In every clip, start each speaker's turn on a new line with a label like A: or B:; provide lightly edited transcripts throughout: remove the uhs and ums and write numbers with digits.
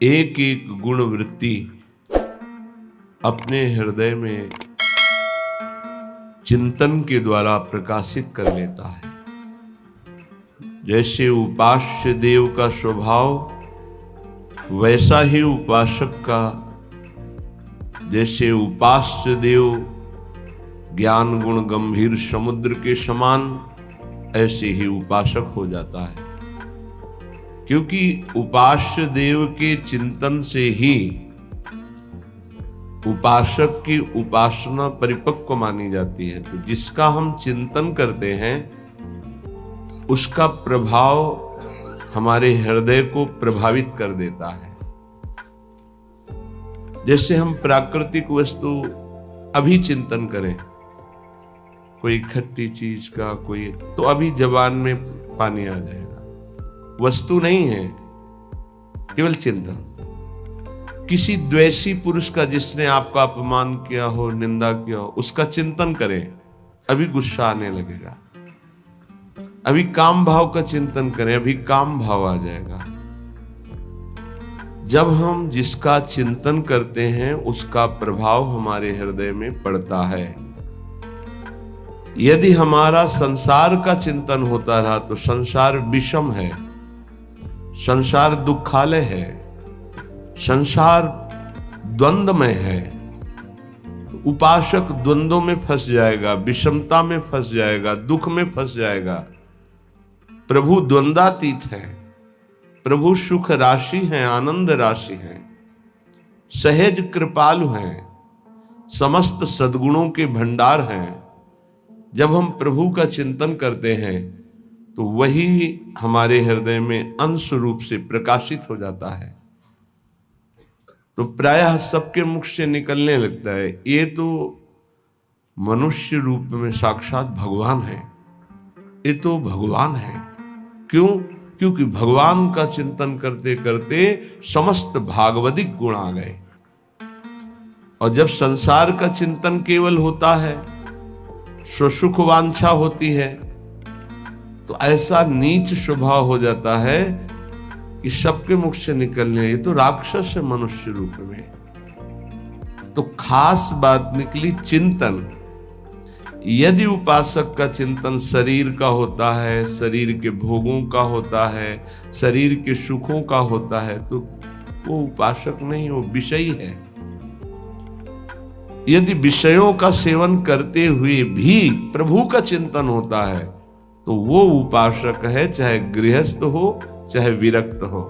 A: एक एक गुण वृत्ति अपने हृदय में चिंतन के द्वारा प्रकाशित कर लेता है। जैसे उपास्य देव का स्वभाव, वैसा ही उपासक का, जैसे उपास्य देव ज्ञान गुण गंभीर समुद्र के समान, ऐसे ही उपासक हो जाता है। क्योंकि उपास्य देव के चिंतन से ही उपासक की उपासना परिपक्व मानी जाती है। तो जिसका हम चिंतन करते हैं उसका प्रभाव हमारे हृदय को प्रभावित कर देता है। जैसे हम प्राकृतिक वस्तु अभी चिंतन करें, कोई खट्टी चीज का, कोई तो अभी जबान में पानी आ जाएगा। वस्तु नहीं है, केवल चिंतन। किसी द्वेषी पुरुष का जिसने आपका अपमान किया हो, निंदा किया हो, उसका चिंतन करें, अभी गुस्सा आने लगेगा। अभी काम भाव का चिंतन करें, अभी काम भाव आ जाएगा। जब हम जिसका चिंतन करते हैं उसका प्रभाव हमारे हृदय में पड़ता है। यदि हमारा संसार का चिंतन होता रहा तो संसार विषम है, संसार दुखालय है, संसार द्वंद्वमय है। उपासक द्वंद्वों में फंस जाएगा, विषमता में फंस जाएगा, दुख में फंस जाएगा। प्रभु द्वंद्वातीत है, प्रभु सुख राशि है, आनंद राशि है, सहज कृपालु हैं, समस्त सद्गुणों के भंडार हैं। जब हम प्रभु का चिंतन करते हैं तो वही हमारे हृदय में अंश रूप से प्रकाशित हो जाता है। तो प्रायः सबके मुख से निकलने लगता है, ये तो मनुष्य रूप में साक्षात भगवान है, ये तो भगवान है। क्यों? क्योंकि भगवान का चिंतन करते करते समस्त भागवतिक गुण आ गए। और जब संसार का चिंतन केवल होता है, स्वसुख वांछा होती है, तो ऐसा नीच स्वभाव हो जाता है कि सबके मुख से निकलने, ये तो राक्षस है मनुष्य रूप में। तो खास बात निकली चिंतन। यदि उपासक का चिंतन शरीर का होता है, शरीर के भोगों का होता है, शरीर के सुखों का होता है, तो वो उपासक नहीं, वो विषयी है। यदि विषयों का सेवन करते हुए भी प्रभु का चिंतन होता है तो वो उपासक है, चाहे गृहस्थ हो चाहे विरक्त हो।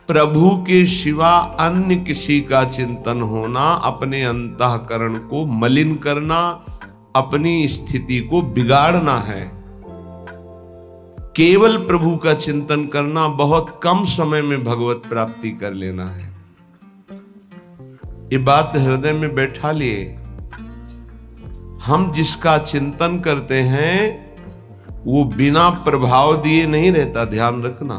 A: प्रभु के सिवा अन्य किसी का चिंतन होना अपने अंतःकरण को मलिन करना, अपनी स्थिति को बिगाड़ना है। केवल प्रभु का चिंतन करना, बहुत कम समय में भगवत प्राप्ति कर लेना है। ये बात हृदय में बैठा लिए। हम जिसका चिंतन करते हैं वो बिना प्रभाव दिए नहीं रहता, ध्यान रखना।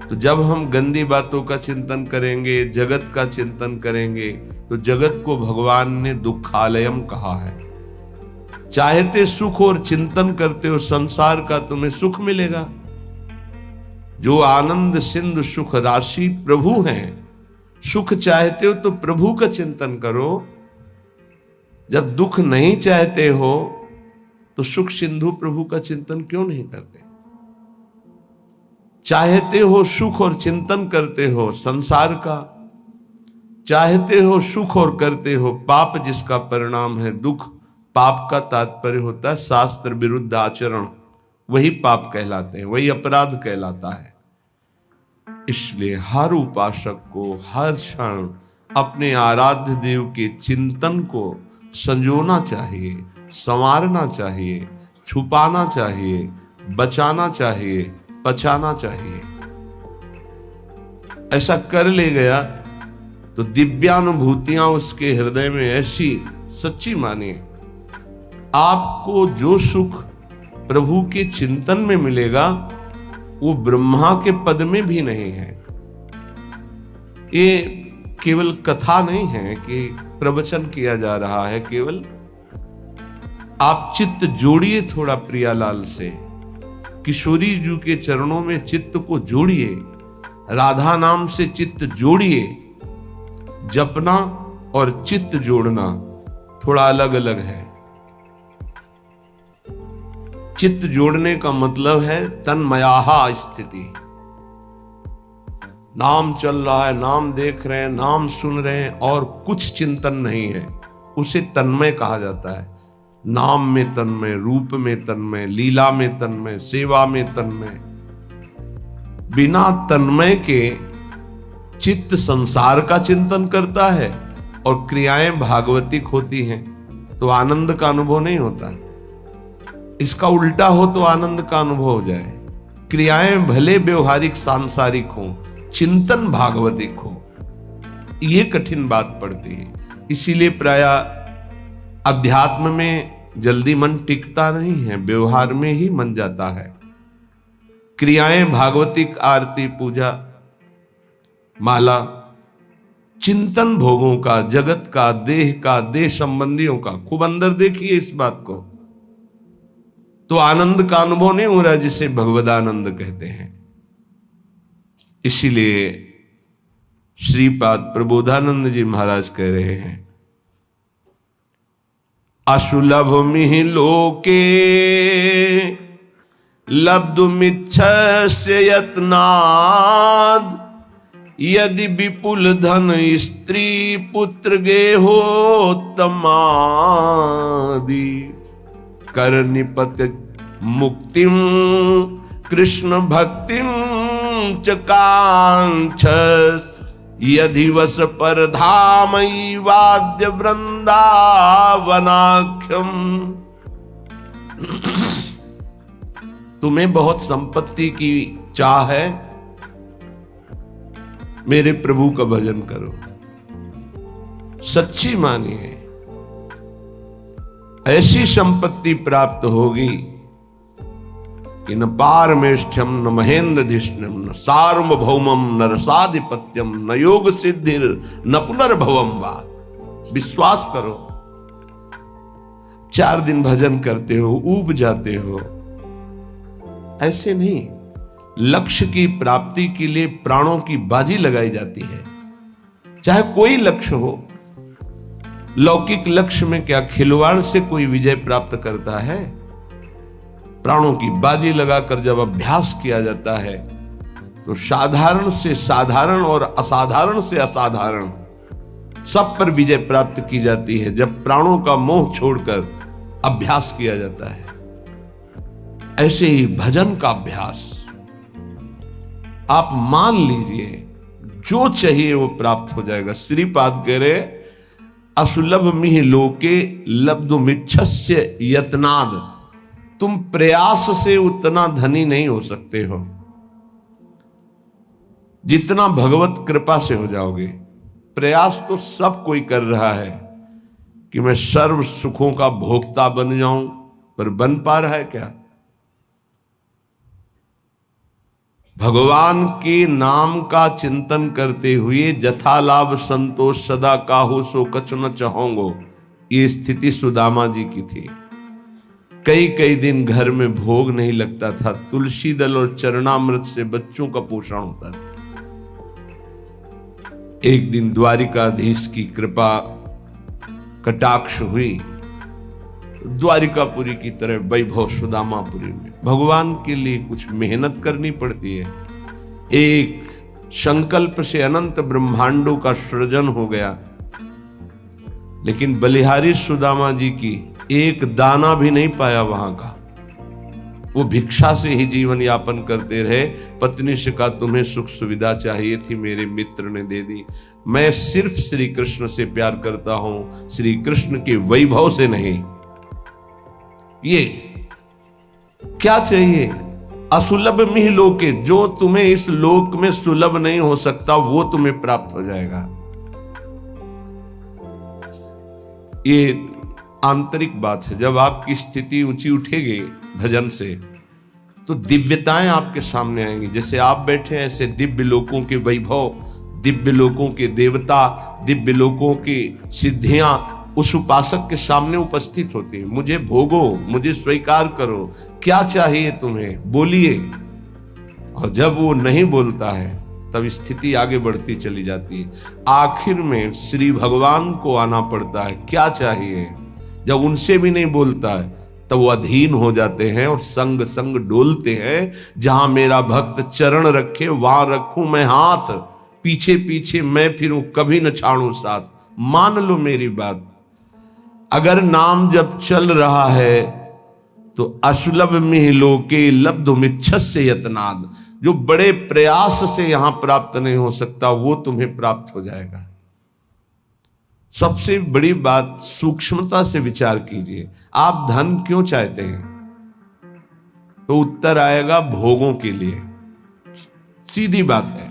A: तो जब हम गंदी बातों का चिंतन करेंगे, जगत का चिंतन करेंगे, तो जगत को भगवान ने दुखालयम कहा है। चाहते सुख और चिंतन करते हो संसार का, तुम्हें सुख मिलेगा। जो आनंद सिंधु सुख राशि प्रभु हैं, सुख चाहते हो तो प्रभु का चिंतन करो। जब दुख नहीं चाहते हो तो सुख सिंधु प्रभु का चिंतन क्यों नहीं करते? चाहते हो सुख और चिंतन करते हो संसार का, चाहते हो सुख और करते हो पाप, जिसका परिणाम है दुख। पाप का तात्पर्य होता है शास्त्र विरुद्ध आचरण, वही पाप कहलाते हैं, वही अपराध कहलाता है। इसलिए हर उपासक को हर क्षण अपने आराध्य देव के चिंतन को संजोना चाहिए, संवारना चाहिए, छुपाना चाहिए, बचाना चाहिए, पचाना चाहिए। ऐसा कर ले गया तो दिव्यानुभूतियां उसके हृदय में ऐसी सच्ची मानिए। आपको जो सुख प्रभु के चिंतन में मिलेगा वो ब्रह्मा के पद में भी नहीं है। ये केवल कथा नहीं है कि प्रवचन किया जा रहा है, केवल आप चित्त जोड़िए थोड़ा प्रियालाल से, किशोरी जी के चरणों में चित्त को जोड़िए। राधा नाम से चित्त जोड़िए। जपना और चित्त जोड़ना थोड़ा अलग अलग है। चित्त जोड़ने का मतलब है तन्मयाहा स्थिति। नाम चल रहा है, नाम देख रहे हैं, नाम सुन रहे हैं और कुछ चिंतन नहीं है, उसे तन्मय कहा जाता है। नाम में तन्मय, रूप में तन्मय, लीला में तन्मय, सेवा में तन्मय। बिना तन्मय के चित्त संसार का चिंतन करता है और क्रियाएं भागवतिक होती हैं तो आनंद का अनुभव नहीं होता। इसका उल्टा हो तो आनंद का अनुभव हो जाए। क्रियाएं भले व्यवहारिक सांसारिक हो, चिंतन भागवतिक हो, ये कठिन बात पड़ती है। इसीलिए प्राय अध्यात्म में जल्दी मन टिकता नहीं है, व्यवहार में ही मन जाता है। क्रियाएं भागवतिक, आरती, पूजा, माला, चिंतन भोगों का, जगत का, देह संबंधियों का, खूब अंदर देखिए इस बात को, तो आनंद का अनुभव नहीं हो रहा, जिसे भगवदानंद कहते हैं। इसीलिए श्रीपाद प्रबोधानंद जी महाराज कह रहे हैं, असुलभ मिहि लोके लब्धुमिच्छस्य यत्नाद, यदि विपुल धन स्त्री पुत्र गेहोत्तमादि, कर निपत मुक्तिम कृष्ण भक्तिम च कांक्षस, यदि वस पर धामई वाद्य वृंदावनाख्यम। तुम्हें बहुत संपत्ति की चाह है, मेरे प्रभु का भजन करो, सच्ची मानिए। ऐसी संपत्ति प्राप्त होगी कि न पारमेष्ठ्यम न महेंद्रधिष्ण्यम न सार्वभौमम न रसाधिपत्यम न योग सिद्धिर न पुनर्भवम वा। विश्वास करो। 4 दिन भजन करते हो, ऊब जाते हो, ऐसे नहीं। लक्ष्य की प्राप्ति के लिए प्राणों की बाजी लगाई जाती है, चाहे कोई लक्ष्य हो। लौकिक लक्ष्य में क्या खिलवाड़ से कोई विजय प्राप्त करता है? प्राणों की बाजी लगाकर जब अभ्यास किया जाता है तो साधारण से साधारण और असाधारण से असाधारण सब पर विजय प्राप्त की जाती है, जब प्राणों का मोह छोड़कर अभ्यास किया जाता है। ऐसे ही भजन का अभ्यास आप मान लीजिए, जो चाहिए वो प्राप्त हो जाएगा। श्रीपाद कह रहे, असुलभ मिहि लोके लब्धुमिच्छस्य यत्नाद। तुम प्रयास से उतना धनी नहीं हो सकते हो जितना भगवत कृपा से हो जाओगे। प्रयास तो सब कोई कर रहा है कि मैं सर्व सुखों का भोक्ता बन जाऊं, पर बन पा रहा है क्या? भगवान के नाम का चिंतन करते हुए जथा लाभ संतोष सदा काहू सो कछु न चाहोंगो, ये स्थिति सुदामा जी की थी। कई दिन घर में भोग नहीं लगता था, तुलसी दल और चरणामृत से बच्चों का पोषण होता था। एक दिन द्वारिकाधीश की कृपा कटाक्ष हुई, द्वारिकापुरी की तरह वैभव सुदामापुरी में। भगवान के लिए कुछ मेहनत करनी पड़ती है। एक संकल्प से अनंत ब्रह्मांडों का सृजन हो गया, लेकिन बलिहारी सुदामा जी की एक दाना भी नहीं पाया वहां का। वो भिक्षा से ही जीवन यापन करते रहे। पत्नी से कहा, तुम्हें सुख सुविधा चाहिए थी, मेरे मित्र ने दे दी। मैं सिर्फ श्री कृष्ण से प्यार करता हूं, श्री कृष्ण के वैभव से नहीं। ये क्या चाहिए? असुलभ मिहि लोके, जो तुम्हें इस लोक में सुलभ नहीं हो सकता वो तुम्हें प्राप्त हो जाएगा। ये आंतरिक बात है। जब आपकी स्थिति ऊंची उठेगी भजन से, तो दिव्यताएं आपके सामने आएंगी। जैसे आप बैठे हैं, ऐसे दिव्य लोकों के वैभव, दिव्य लोकों के देवता, दिव्य लोकों की सिद्धियां उस उपासक के सामने उपस्थित होती है। मुझे भोगो, मुझे स्वीकार करो, क्या चाहिए तुम्हें, बोलिए। और जब वो नहीं बोलता है तब स्थिति आगे बढ़ती चली जाती है। आखिर में श्री भगवान को आना पड़ता है, क्या चाहिए। जब उनसे भी नहीं बोलता है तब वो अधीन हो जाते हैं और संग संग डोलते हैं। जहां मेरा भक्त चरण रखे वहां रखूं मैं हाथ, पीछे पीछे मैं फिरूं कभी न छाड़ूं साथ। मान लो मेरी बात, अगर नाम जब चल रहा है तो असुलभ मिह लोके लब्धुमिच्छस्य यत्नाद, जो बड़े प्रयास से यहां प्राप्त नहीं हो सकता वो तुम्हें प्राप्त हो जाएगा। सबसे बड़ी बात, सूक्ष्मता से विचार कीजिए। आप धन क्यों चाहते हैं? तो उत्तर आएगा भोगों के लिए। सीधी बात है।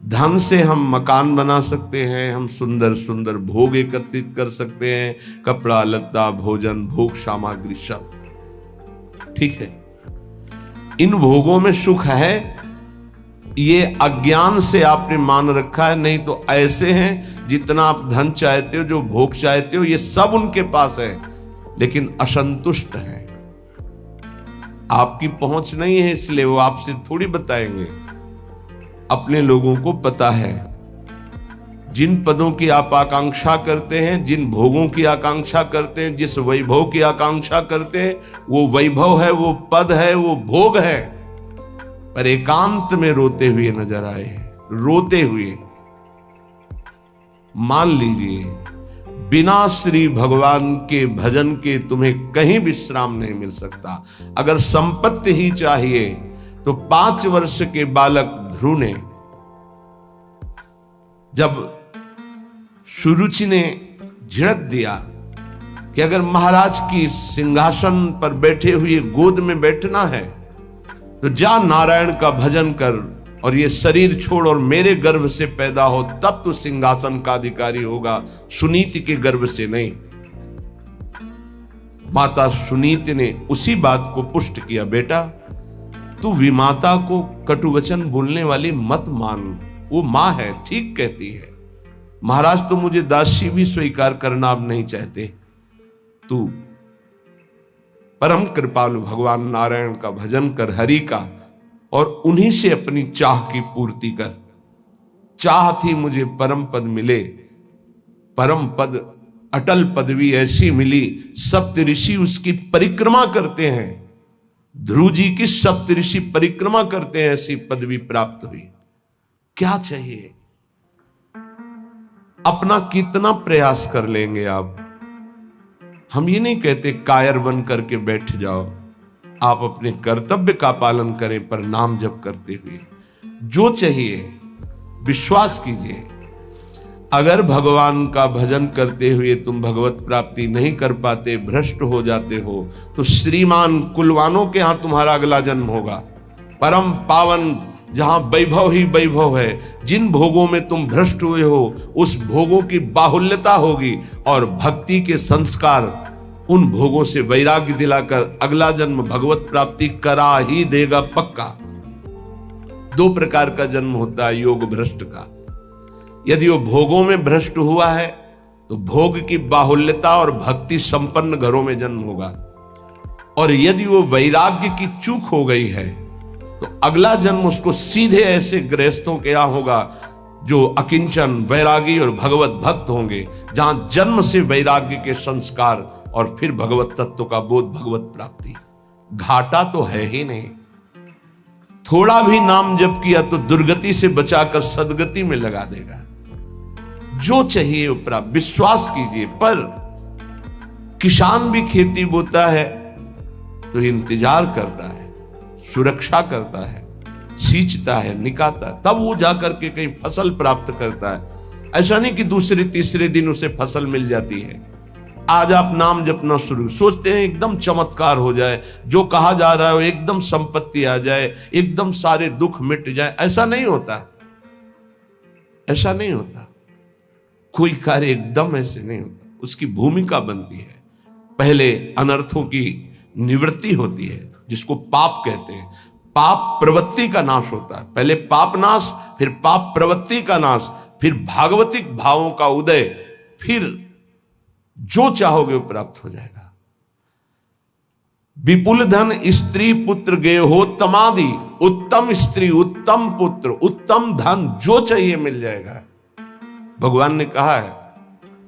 A: धन से हम मकान बना सकते हैं, हम सुंदर सुंदर भोग एकत्रित कर सकते हैं, कपड़ा लत्ता भोजन भोग सामग्री सब ठीक है। इन भोगों में सुख है, ये अज्ञान से आपने मान रखा है। नहीं तो ऐसे हैं जितना आप धन चाहते हो, जो भोग चाहते हो, ये सब उनके पास है लेकिन असंतुष्ट है। आपकी पहुंच नहीं है इसलिए वो आपसे थोड़ी बताएंगे। अपने लोगों को पता है, जिन पदों की आप आकांक्षा करते हैं, जिन भोगों की आकांक्षा करते हैं, जिस वैभव की आकांक्षा करते हैं, वो वैभव है, वो पद है, वो भोग है, पर एकांत में रोते हुए नजर आए हैं। रोते हुए मान लीजिए, बिना श्री भगवान के भजन के तुम्हें कहीं विश्राम नहीं मिल सकता। अगर संपत्ति ही चाहिए तो 5 वर्ष के बालक ध्रुव ने, जब सुरुचि ने झिड़क दिया कि अगर महाराज की सिंहासन पर बैठे हुए गोद में बैठना है तो जा नारायण का भजन कर और ये शरीर छोड़ और मेरे गर्भ से पैदा हो, तब तो सिंहासन का अधिकारी होगा, सुनीति के गर्भ से नहीं। माता सुनीति ने उसी बात को पुष्ट किया, बेटा तू विमाता को कटुवचन बोलने वाली मत मान, वो मां है, ठीक कहती है। महाराज तो मुझे दासी भी स्वीकार करना अब नहीं चाहते, तू परम कृपालु भगवान नारायण का भजन कर, हरि का, और उन्हीं से अपनी चाह की पूर्ति कर। चाह थी मुझे परम पद मिले, परम पद अटल पदवी ऐसी मिली, सप्त ऋषि उसकी परिक्रमा करते हैं। ध्रुव जी की सप्त ऋषि परिक्रमा करते हैं, ऐसी पदवी प्राप्त हुई। क्या चाहिए? अपना कितना प्रयास कर लेंगे आप? हम ये नहीं कहते कायर बन करके बैठ जाओ, आप अपने कर्तव्य का पालन करें, पर नाम जप करते हुए जो चाहिए विश्वास कीजिए। अगर भगवान का भजन करते हुए तुम भगवत प्राप्ति नहीं कर पाते, भ्रष्ट हो जाते हो, तो श्रीमान कुलवानों के यहां तुम्हारा अगला जन्म होगा, परम पावन, जहां वैभव ही वैभव है। जिन भोगों में तुम भ्रष्ट हुए हो उस भोगों की बाहुल्यता होगी, और भक्ति के संस्कार उन भोगों से वैराग्य दिलाकर अगला जन्म भगवत प्राप्ति करा ही देगा पक्का। 2 प्रकार का जन्म होता है योग भ्रष्ट का। यदि वो भोगों में भ्रष्ट हुआ है तो भोग की बाहुल्यता और भक्ति संपन्न घरों में जन्म होगा, और यदि वो वैराग्य की चूक हो गई है तो अगला जन्म उसको सीधे ऐसे गृहस्थों के यहां होगा जो अकिंचन वैरागी और भगवत भक्त होंगे, जहां जन्म से वैराग्य के संस्कार और फिर भगवत तत्व का बोध, भगवत प्राप्ति। घाटा तो है ही नहीं। थोड़ा भी नाम जप किया तो दुर्गति से बचाकर सदगति में लगा देगा। जो चाहिए वो प्राप्त, विश्वास कीजिए। पर किसान भी खेती बोता है तो इंतजार करता है, सुरक्षा करता है, सींचता है, निकालता है, तब वो जाकर के कहीं फसल प्राप्त करता है। ऐसा नहीं कि दूसरे तीसरे दिन उसे फसल मिल जाती है। आज आप नाम जपना शुरू, सोचते हैं एकदम चमत्कार हो जाए, जो कहा जा रहा है वो एकदम संपत्ति आ जाए, एकदम सारे दुख मिट जाए। ऐसा नहीं होता, ऐसा नहीं होता। कोई कार्य एकदम ऐसे नहीं होता, उसकी भूमिका बनती है। पहले अनर्थों की निवृत्ति होती है, जिसको पाप कहते हैं। पाप प्रवृत्ति का नाश होता है, पहले पाप नाश, फिर पाप प्रवृत्ति का नाश, फिर भागवतिक भावों का उदय, फिर जो चाहोगे वो प्राप्त हो जाएगा। विपुल धन स्त्री पुत्र गे हो तमादि, उत्तम स्त्री, उत्तम पुत्र, उत्तम धन, जो चाहिए मिल जाएगा। भगवान ने कहा है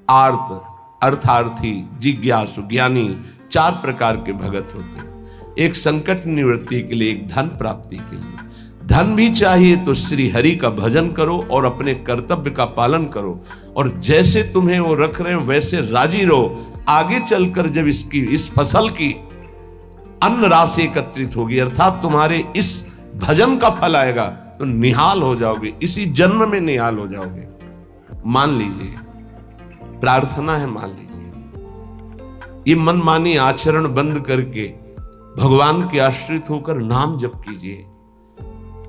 A: आर्त, अर्थार्थी, जिज्ञासु, ज्ञानी, 4 प्रकार के भगत होते हैं। एक संकट निवृत्ति के लिए, एक धन प्राप्ति के लिए। धन भी चाहिए तो श्री हरि का भजन करो और अपने कर्तव्य का पालन करो, और जैसे तुम्हें वो रख रहे हैं वैसे राजी रहो। आगे चलकर जब इस फसल की अन्न राशि एकत्रित होगी, अर्थात तुम्हारे इस भजन का फल आएगा, तो निहाल हो जाओगे, इसी जन्म में निहाल हो जाओगे। मान लीजिए, प्रार्थना है, मान लीजिए, ये मनमानी आचरण बंद करके भगवान के आश्रित होकर नाम जप कीजिए।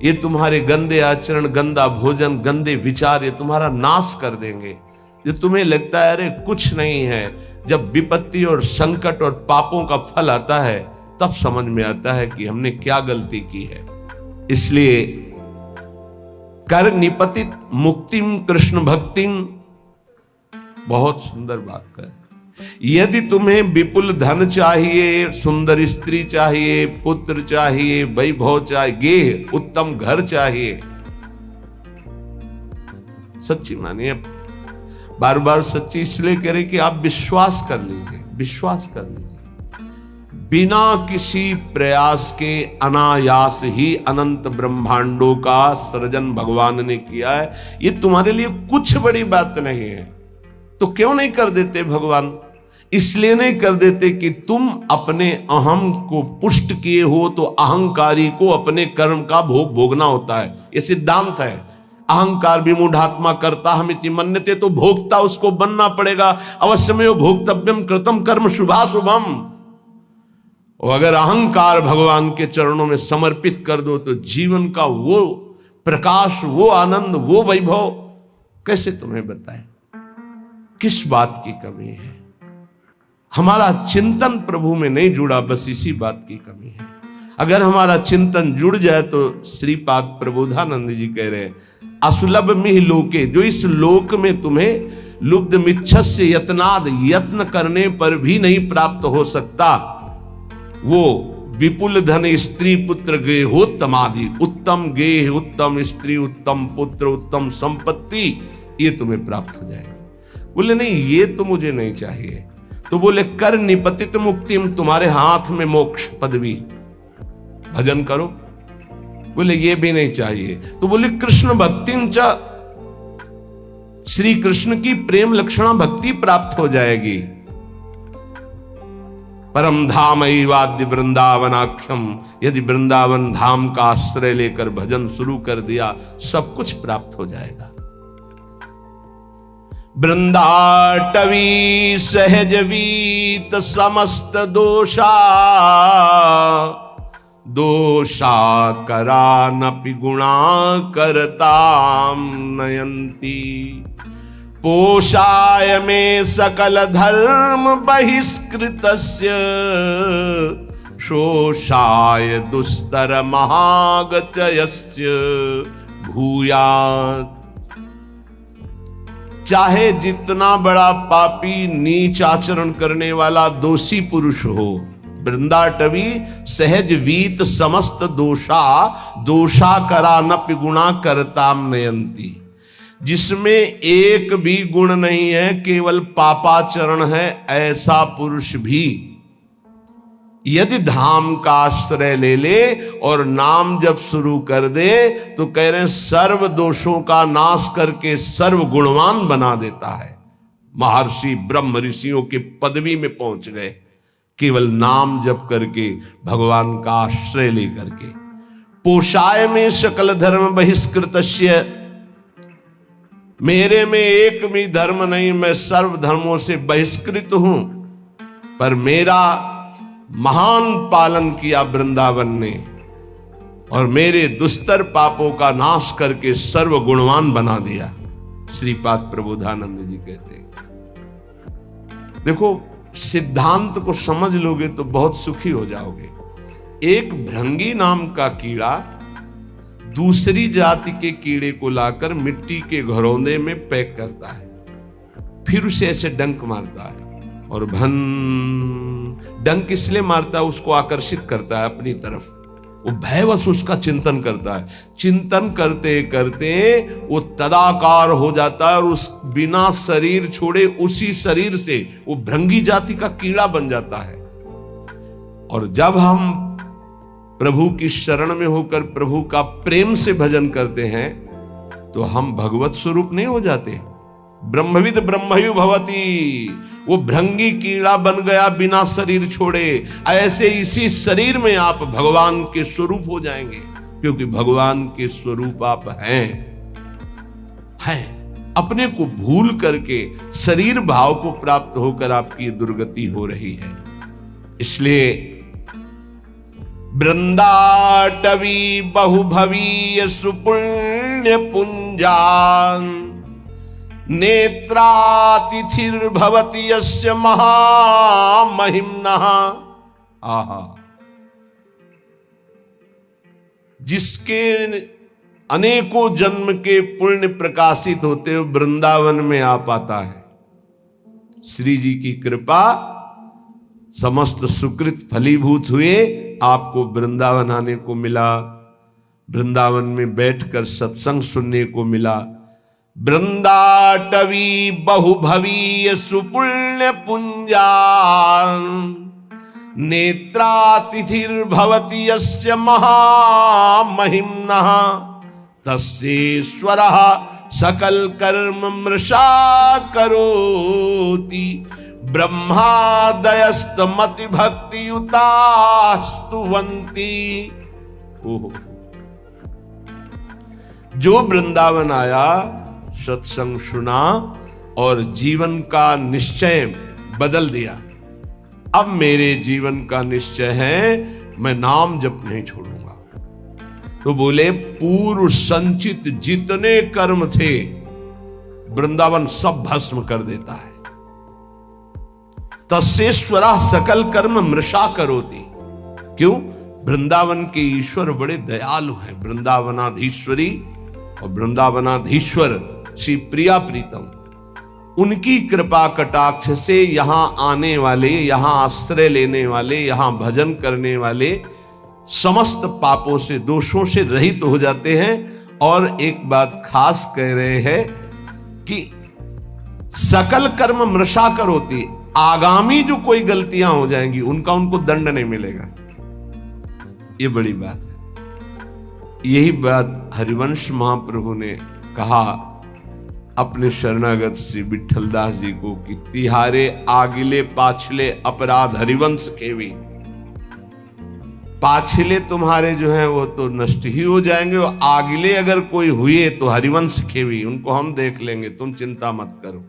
A: ये तुम्हारे गंदे आचरण, गंदा भोजन, गंदे विचार, ये तुम्हारा नाश कर देंगे। जो तुम्हें लगता है अरे कुछ नहीं है, जब विपत्ति और संकट और पापों का फल आता है तब समझ में आता है कि हमने क्या गलती की है। इसलिए कर निपतित मुक्तिम कृष्ण भक्तिम, बहुत सुंदर बात है। यदि तुम्हें विपुल धन चाहिए, सुंदर स्त्री चाहिए, पुत्र चाहिए, वैभव चाहिए, उत्तम घर चाहिए, सच्ची मानिए, बार बार सच्ची इसलिए कह रहे कि आप विश्वास कर लीजिए, विश्वास कर लीजिए। बिना किसी प्रयास के अनायास ही अनंत ब्रह्मांडों का सृजन भगवान ने किया है। ये तुम्हारे लिए कुछ बड़ी बात नहीं है, तो क्यों नहीं कर देते भगवान? इसलिए नहीं कर देते कि तुम अपने अहम को पुष्ट किए हो, तो अहंकारी को अपने कर्म का भोग भोगना होता है। यह सिद्धांत है। अहंकार विमूढ़ात्मा कर्ता हमिति मन्यते, तो भोक्ता उसको बनना पड़ेगा। अवश्यमेव भोक्तव्यम कृतम कर्म शुभाशुभम। और अगर अहंकार भगवान के चरणों में समर्पित कर दो तो जीवन का वो प्रकाश, वो आनंद, वो वैभव कैसे तुम्हें बताएं? किस बात की कमी है? हमारा चिंतन प्रभु में नहीं जुड़ा, बस इसी बात की कमी है। अगर हमारा चिंतन जुड़ जाए तो श्रीपाद प्रबोधानंद जी कह रहे हैं, असुलभ मिह लोके, जो इस लोक में तुम्हें लुब्ध मिच्छस्य यत्नाद, यत्न करने पर भी नहीं प्राप्त हो सकता, वो विपुल धन, स्त्री, पुत्र, गेहोत्तमादि, उत्तम गेह, उत्तम स्त्री, उत्तम पुत्र, उत्तम संपत्ति, ये तुम्हें प्राप्त हो जाएगा। बोले नहीं, ये तो मुझे नहीं चाहिए। तो बोले कर निपतित मुक्तिम, तुम्हारे हाथ में मोक्ष पदवी, भजन करो। बोले ये भी नहीं चाहिए। तो बोले कृष्ण भक्तिम च, श्री कृष्ण की प्रेम लक्षणा भक्ति प्राप्त हो जाएगी। परम धाम वाद्य वृंदावनाख्यम, यदि वृंदावन धाम का आश्रय लेकर भजन शुरू कर दिया, सब कुछ प्राप्त हो जाएगा। वृंदाटवी सहज वीत समस्त दोषा, दोषा करानपि गुणा करताम नयंती। पोषाय में सकल धर्म बहिष्कृतस्य, शोषाय दुस्तर महागतयस्य भूयात्। चाहे जितना बड़ा पापी, नीच आचरण करने वाला दोषी पुरुष हो, वृंदाटवी सहज वीत समस्त दोषा, दोषा करानपि गुणा करताम नयंती। जिसमें एक भी गुण नहीं है, केवल पापाचरण है, ऐसा पुरुष भी यदि धाम का आश्रय ले ले और नाम जब शुरू कर दे, तो कह रहे हैं सर्व दोषों का नाश करके सर्व गुणवान बना देता है। महर्षि ब्रह्म ऋषियों की पदवी में पहुंच गए, केवल नाम जप करके, भगवान का आश्रय लेकर के। पोषाय में सकल धर्म बहिष्कृतस्य, मेरे में एक भी धर्म नहीं, मैं सर्व धर्मों से बहिष्कृत हूं, पर मेरा महान पालन किया वृंदावन ने, और मेरे दुस्तर पापों का नाश करके सर्व गुणवान बना दिया। श्रीपाद प्रबोधानंद जी कहते हैं। देखो, सिद्धांत को समझ लोगे तो बहुत सुखी हो जाओगे। एक भृंगी नाम का कीड़ा दूसरी जाति के कीड़े को लाकर मिट्टी के घरौंदे में पैक करता है, फिर उसे ऐसे डंक मारता है, और भन, डंक इसलिए मारता है, उसको आकर्षित करता है अपनी तरफ, वो भयवश उसका चिंतन करता है। चिंतन करते करते वो तदाकार हो जाता है और उस बिना शरीर छोड़े उसी शरीर से वो भृंगी जाति का कीड़ा बन जाता है। और जब हम प्रभु की शरण में होकर प्रभु का प्रेम से भजन करते हैं तो हम भगवत स्वरूप नहीं हो जाते। ब्रह्मविद ब्रह्मयु भवति, वो भृंगी कीड़ा बन गया बिना शरीर छोड़े। ऐसे इसी शरीर में आप भगवान के स्वरूप हो जाएंगे, क्योंकि भगवान के स्वरूप आप हैं। अपने को भूल करके शरीर भाव को प्राप्त होकर आपकी दुर्गति हो रही है। इसलिए वृंदाटवी बहुभवीय सुपुण्य पुंजान नेत्रातिथिर्भवति यस्य महामहिम्नः। आहा, जिसके अनेकों जन्म के पुण्य प्रकाशित होते हुए वृंदावन में आ पाता है। श्री जी की कृपा, समस्त सुकृत फलीभूत हुए, आपको वृंदावन आने को मिला, वृंदावन में बैठकर सत्संग सुनने को मिला। वृंदाटवी बहुभवीय सुपुण्य पुंजान नेत्रातिथिर्भवति यस्य महामहिम्नः तस्येश्वरः सकल कर्म मृषा करोति ब्रह्मादयस्तमति भक्ति युतास्तुवन्ति। ओहो, जो वृंदावन आया, सत्संग सुना और जीवन का निश्चय बदल दिया। अब मेरे जीवन का निश्चय है मैं नाम जप नहीं छोड़ूंगा। तो बोले पूर्व संचित जितने कर्म थे वृंदावन सब भस्म कर देता है। तस्येश्वरा सकल कर्म मृषा करोति। क्यों? वृंदावन के ईश्वर बड़े दयालु हैं। वृंदावनाधीश्वरी और वृंदावनाधीश्वर श्री प्रिया प्रीतम, उनकी कृपा कटाक्ष से यहां आने वाले, यहां आश्रय लेने वाले, यहां भजन करने वाले समस्त पापों से, दोषों से रहित हो जाते हैं। और एक बात खास कह रहे हैं कि सकल कर्म मृषा करोति, आगामी जो कोई गलतियां हो जाएंगी उनका उनको दंड नहीं मिलेगा। ये बड़ी बात है। यही बात हरिवंश महाप्रभु ने कहा अपने शरणागत श्री विठलदास जी को कि तिहारे आगिले पाछले अपराध हरिवंश केवी। पाछले तुम्हारे जो हैं वो तो नष्ट ही हो जाएंगे, और आगिले अगर कोई हुए तो हरिवंश केवी, उनको हम देख लेंगे, तुम चिंता मत करो।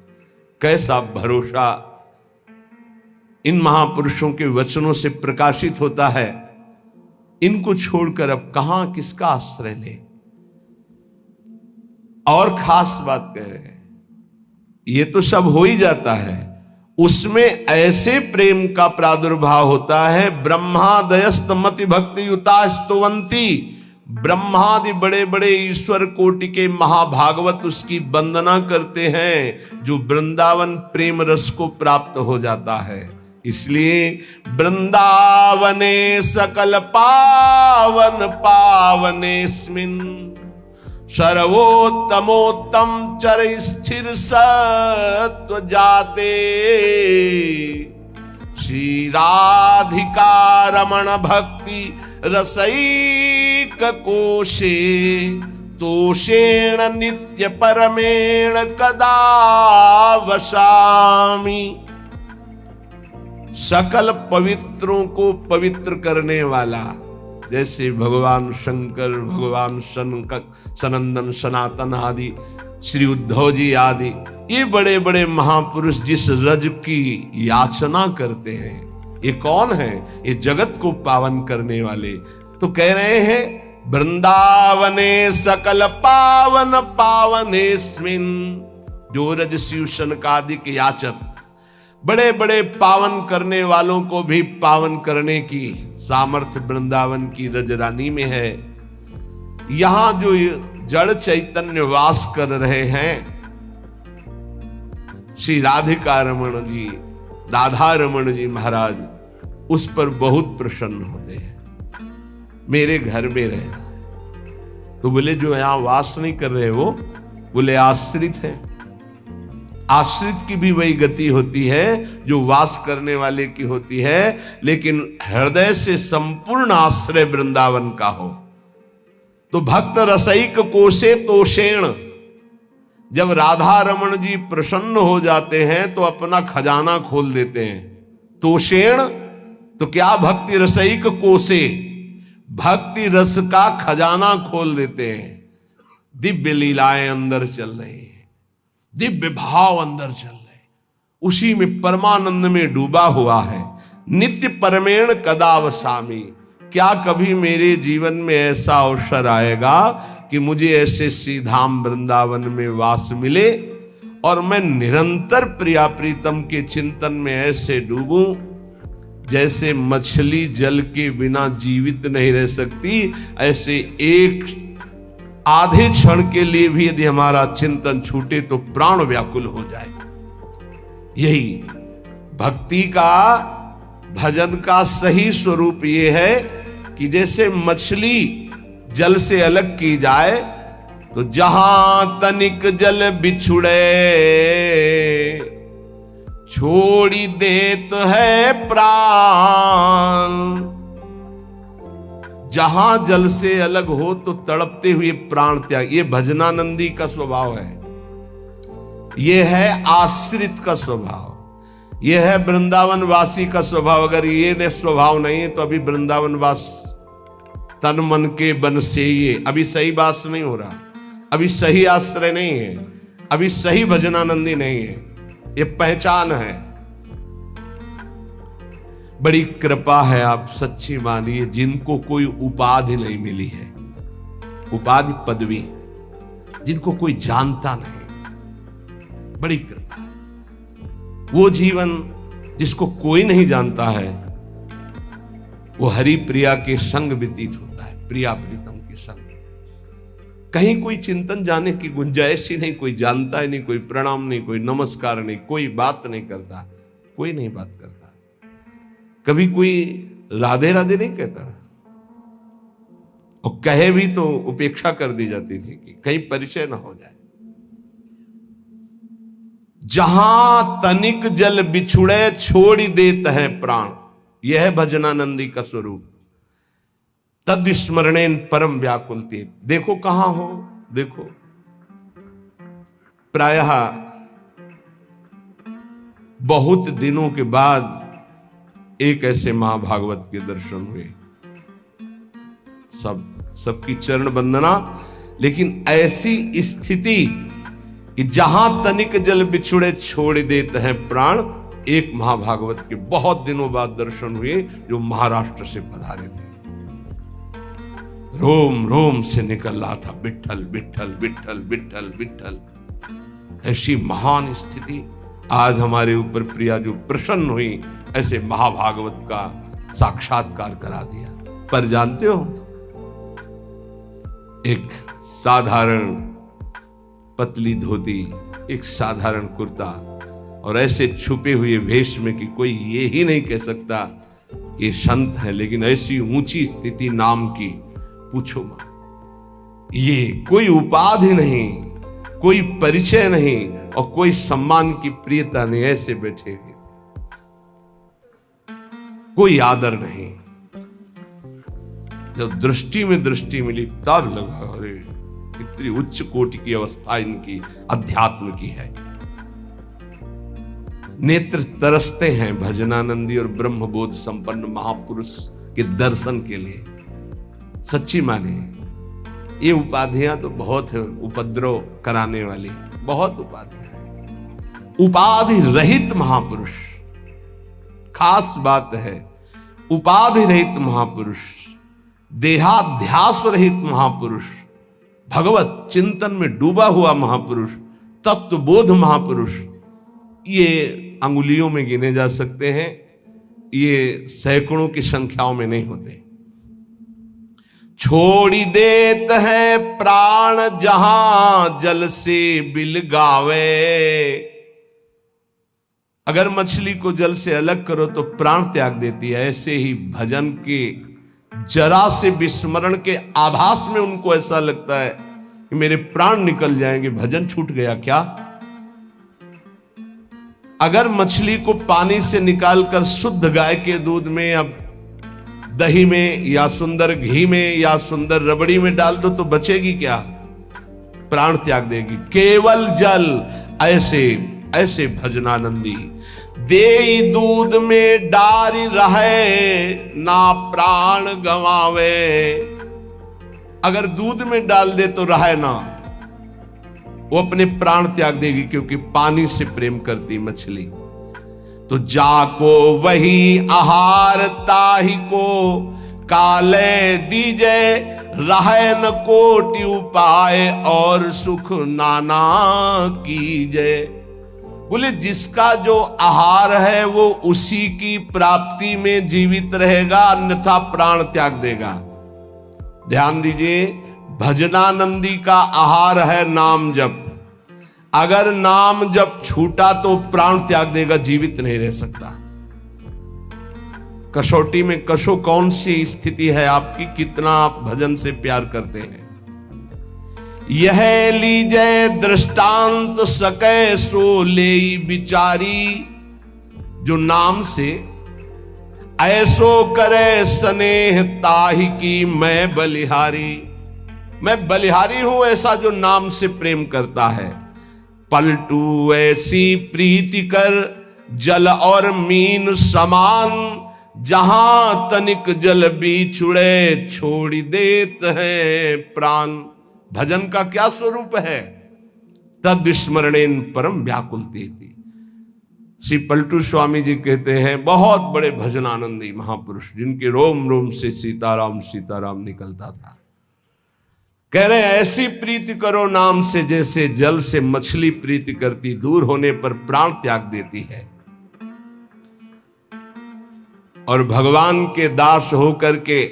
A: कैसा भरोसा इन महापुरुषों के वचनों से प्रकाशित होता है। इनको छोड़कर अब कहां किसका आश्रय ले। और खास बात कह रहे हैं, ये तो सब हो ही जाता है, उसमें ऐसे प्रेम का प्रादुर्भाव होता है। ब्रह्मादयस्तमति भक्ति युतास्तुवन्ति, ब्रह्मादि बड़े बड़े ईश्वर कोटि के महाभागवत उसकी वंदना करते हैं, जो वृंदावन प्रेम रस को प्राप्त हो जाता है। इसलिए वृंदावने सकल पावन पावनेस्मिन् सर्वोत्तमोत्तम चर स्थिर सत्व जाते श्री राधिका रमण भक्ति रसैक कोशे तोषेण नित्य परमेण कदा वसामि। सकल पवित्रों को पवित्र करने वाला, जैसे भगवान शंकर, भगवान सनंदन, सनातन आदि, श्री उद्धव जी आदि, ये बड़े बड़े महापुरुष जिस रज की याचना करते हैं, ये कौन है? ये जगत को पावन करने वाले। तो कह रहे हैं वृंदावने सकल पावन पावनेस्मिन्, जो रज शिव शनकादिक याचक, बड़े बड़े पावन करने वालों को भी पावन करने की सामर्थ्य वृंदावन की रजरानी में है। यहां जो जड़ चैतन्य वास कर रहे हैं, श्री राधिका रमण जी, राधा रमण जी महाराज, उस पर बहुत प्रसन्न होते हैं। मेरे घर में रह रहा है। तो बोले जो यहां वास नहीं कर रहे वो बोले आश्रित है। आश्रित की भी वही गति होती है जो वास करने वाले की होती है, लेकिन हृदय से संपूर्ण आश्रय वृंदावन का हो। तो भक्त रसइक कोशे तोषेण, जब राधा रमन जी प्रसन्न हो जाते हैं तो अपना खजाना खोल देते हैं। तोषेण तो क्या, भक्ति रसइक कोशे, भक्ति रस का खजाना खोल देते हैं। दिव्य लीलाएं अंदर चल रही है, दिव्य भाव अंदर चल रहे, उसी में परमानंद में डूबा हुआ है। नित्य परमेण कदावसामी, क्या कभी मेरे जीवन में ऐसा अवसर आएगा कि मुझे ऐसे श्रीधाम वृंदावन में वास मिले और मैं निरंतर प्रिया प्रीतम के चिंतन में ऐसे डूबूं जैसे मछली जल के बिना जीवित नहीं रह सकती, ऐसे एक आधे क्षण के लिए भी यदि हमारा चिंतन छूटे तो प्राण व्याकुल हो जाए। यही भक्ति का, भजन का सही स्वरूप ये है कि जैसे मछली जल से अलग की जाए तो जहां तनिक जल बिछुड़े छोड़ी देत है प्राण। जहां जल से अलग हो तो तड़पते हुए प्राण त्याग, ये भजनानंदी का स्वभाव है, ये है आश्रित का स्वभाव, ये है वृंदावन वासी का स्वभाव। अगर ये स्वभाव नहीं है तो अभी वृंदावन वास तन मन के बन से ये अभी सही वास नहीं हो रहा, अभी सही आश्रय नहीं है, अभी सही भजनानंदी नहीं है, ये पहचान है। बड़ी कृपा है, आप सच्ची मानिए, जिनको कोई उपाधि नहीं मिली है, उपाधि पदवी, जिनको कोई जानता नहीं, बड़ी कृपा। वो जीवन जिसको कोई नहीं जानता है वो हरि प्रिया के संग व्यतीत होता है, प्रिया प्रीतम के संग। कहीं कोई चिंतन जाने की गुंजाइश ही नहीं, कोई जानता ही नहीं, कोई प्रणाम नहीं, कोई नमस्कार नहीं, कोई बात नहीं करता, कोई नहीं बात करता, कभी कोई राधे राधे नहीं कहता, और कहे भी तो उपेक्षा कर दी जाती थी कि कहीं परिचय ना हो जाए। जहां तनिक जल बिछुड़े छोड़ देत है प्राण, यह है भजनानंदी का स्वरूप। तद स्मरणेन परम व्याकुलती, देखो कहां हो, देखो प्रायः बहुत दिनों के बाद एक ऐसे महाभागवत के दर्शन हुए, सबकी चरण वंदना, लेकिन ऐसी स्थिति कि जहां तनिक जल बिछुड़े छोड़ देते हैं प्राण, एक महाभागवत के बहुत दिनों बाद दर्शन हुए जो महाराष्ट्र से पधारे थे। रोम रोम से निकल रहा था विठ्ठल विठ्ठल विठ्ठल विठ्ठल विठ्ठल। ऐसी महान स्थिति आज हमारे ऊपर प्रिया जो प्रसन्न हुई, ऐसे महाभागवत का साक्षात्कार करा दिया। पर जानते हो, एक साधारण पतली धोती, एक साधारण कुर्ता और ऐसे छुपे हुए वेश में कि कोई ये ही नहीं कह सकता कि ये संत है, लेकिन ऐसी ऊंची स्थिति नाम की पूछो मत। ये कोई उपाधि नहीं, कोई परिचय नहीं और कोई सम्मान की प्रियता नहीं, ऐसे बैठे हुए, कोई आदर नहीं। जब दृष्टि में दृष्टि मिली तब लगा अरे कितनी उच्च कोटि की अवस्था इनकी अध्यात्म की है। नेत्र तरसते हैं भजनानंदी और ब्रह्मबोध संपन्न महापुरुष के दर्शन के लिए। सच्ची माने ये उपाधियां तो बहुत है, उपद्रव कराने वाली बहुत उपाधियां हैं। उपाधि रहित महापुरुष, खास बात है, उपाधि रहित महापुरुष, देहाध्यास रहित महापुरुष, भगवत चिंतन में डूबा हुआ महापुरुष, तत्वबोध महापुरुष, ये अंगुलियों में गिने जा सकते हैं, ये सैकड़ों की संख्याओं में नहीं होते। छोड़ी देत है प्राण जहां जल से बिल गावे। अगर मछली को जल से अलग करो तो प्राण त्याग देती है, ऐसे ही भजन के जरा से विस्मरण के आभास में उनको ऐसा लगता है कि मेरे प्राण निकल जाएंगे, भजन छूट गया क्या। अगर मछली को पानी से निकालकर शुद्ध गाय के दूध में, अब दही में, या सुंदर घी में, या सुंदर रबड़ी में डाल दो तो बचेगी क्या? प्राण त्याग देगी। केवल जल ऐसे ऐसे भजनानंदी देई दूध में डारी रहे, ना प्राण गवावे। अगर दूध में डाल दे तो रहे ना, वो अपने प्राण त्याग देगी, क्योंकि पानी से प्रेम करती मछली। तो जाको वही आहार ताही को, काले दीजे रहे न कोटि उपाय, और सुख नाना कीजे। बोले जिसका जो आहार है वो उसी की प्राप्ति में जीवित रहेगा, अन्यथा प्राण त्याग देगा। ध्यान दीजिए, भजनानंदी का आहार है नाम जप। अगर नाम जप छूटा तो प्राण त्याग देगा, जीवित नहीं रह सकता। कसौटी में कसो कौन सी स्थिति है आपकी, कितना आप भजन से प्यार करते हैं। यह लीजय दृष्टांत सके सो लेई बिचारी, जो नाम से ऐसो करे स्नेह ताहि की मैं बलिहारी। मैं बलिहारी हूं ऐसा जो नाम से प्रेम करता है। पलटू ऐसी प्रीति कर जल और मीन समान, जहां तनिक जल बिछुड़े छोड़ी देत है प्राण। भजन का क्या स्वरूप है? तद स्मरणेन परम व्याकुलती थी। श्री पलटू स्वामी जी कहते हैं, बहुत बड़े भजनानंदी महापुरुष, जिनके रोम रोम से सीताराम सीताराम निकलता था। कह रहे हैं ऐसी प्रीति करो नाम से जैसे जल से मछली प्रीति करती, दूर होने पर प्राण त्याग देती है। और भगवान के दास होकर के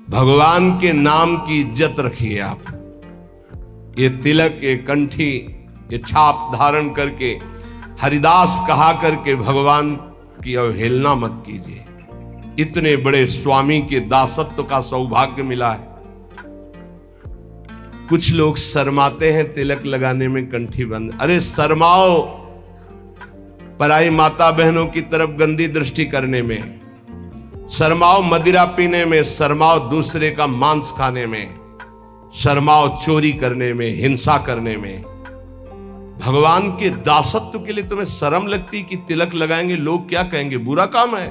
A: भगवान के नाम की इज्जत रखिए आप। ये तिलक, ये कंठी, ये छाप धारण करके हरिदास कहा करके भगवान की अवहेलना मत कीजिए। इतने बड़े स्वामी के दासत्व का सौभाग्य मिला है। कुछ लोग शर्माते हैं तिलक लगाने में, कंठी बंद। अरे शर्माओ पराई माता बहनों की तरफ गंदी दृष्टि करने में, शर्माओ मदिरा पीने में, शर्माओ दूसरे का मांस खाने में, शर्माओ चोरी करने में, हिंसा करने में। भगवान के दासत्व के लिए तुम्हें शर्म लगती कि तिलक लगाएंगे लोग क्या कहेंगे, बुरा काम है।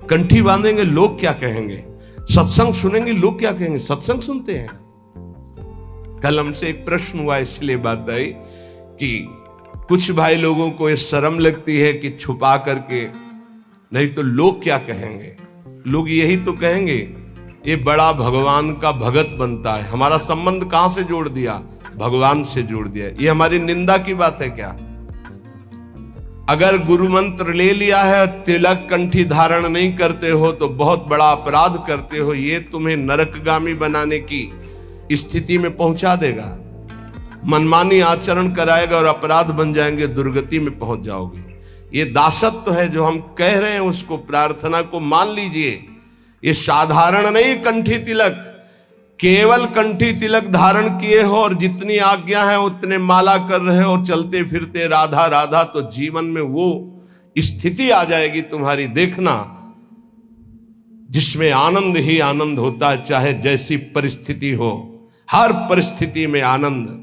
A: कंठी बांधेंगे लोग क्या कहेंगे, सत्संग सुनेंगे लोग क्या कहेंगे। सत्संग सुनते हैं। कल हमसे एक प्रश्न हुआ, इसलिए बात आई कि कुछ भाई लोगों को ये शर्म लगती है कि छुपा करके, नहीं तो लोग क्या कहेंगे। लोग यही तो कहेंगे ये बड़ा भगवान का भगत बनता है। हमारा संबंध कहां से जोड़ दिया? भगवान से जोड़ दिया। ये हमारी निंदा की बात है क्या? अगर गुरु मंत्र ले लिया है, तिलक कंठी धारण नहीं करते हो तो बहुत बड़ा अपराध करते हो। ये तुम्हें नरकगामी बनाने की स्थिति में पहुंचा देगा। मनमानी आचरण कराएगा और अपराध बन जाएंगे, दुर्गति में पहुंच जाओगे। ये दासत्व है जो हम कह रहे हैं, उसको प्रार्थना को मान लीजिए। ये साधारण नहीं कंठी तिलक, केवल कंठी तिलक धारण किए हो और जितनी आज्ञा है उतने माला कर रहे हो और चलते फिरते राधा राधा, तो जीवन में वो स्थिति आ जाएगी तुम्हारी, देखना, जिसमें आनंद ही आनंद होता है, चाहे जैसी परिस्थिति हो, हर परिस्थिति में आनंद।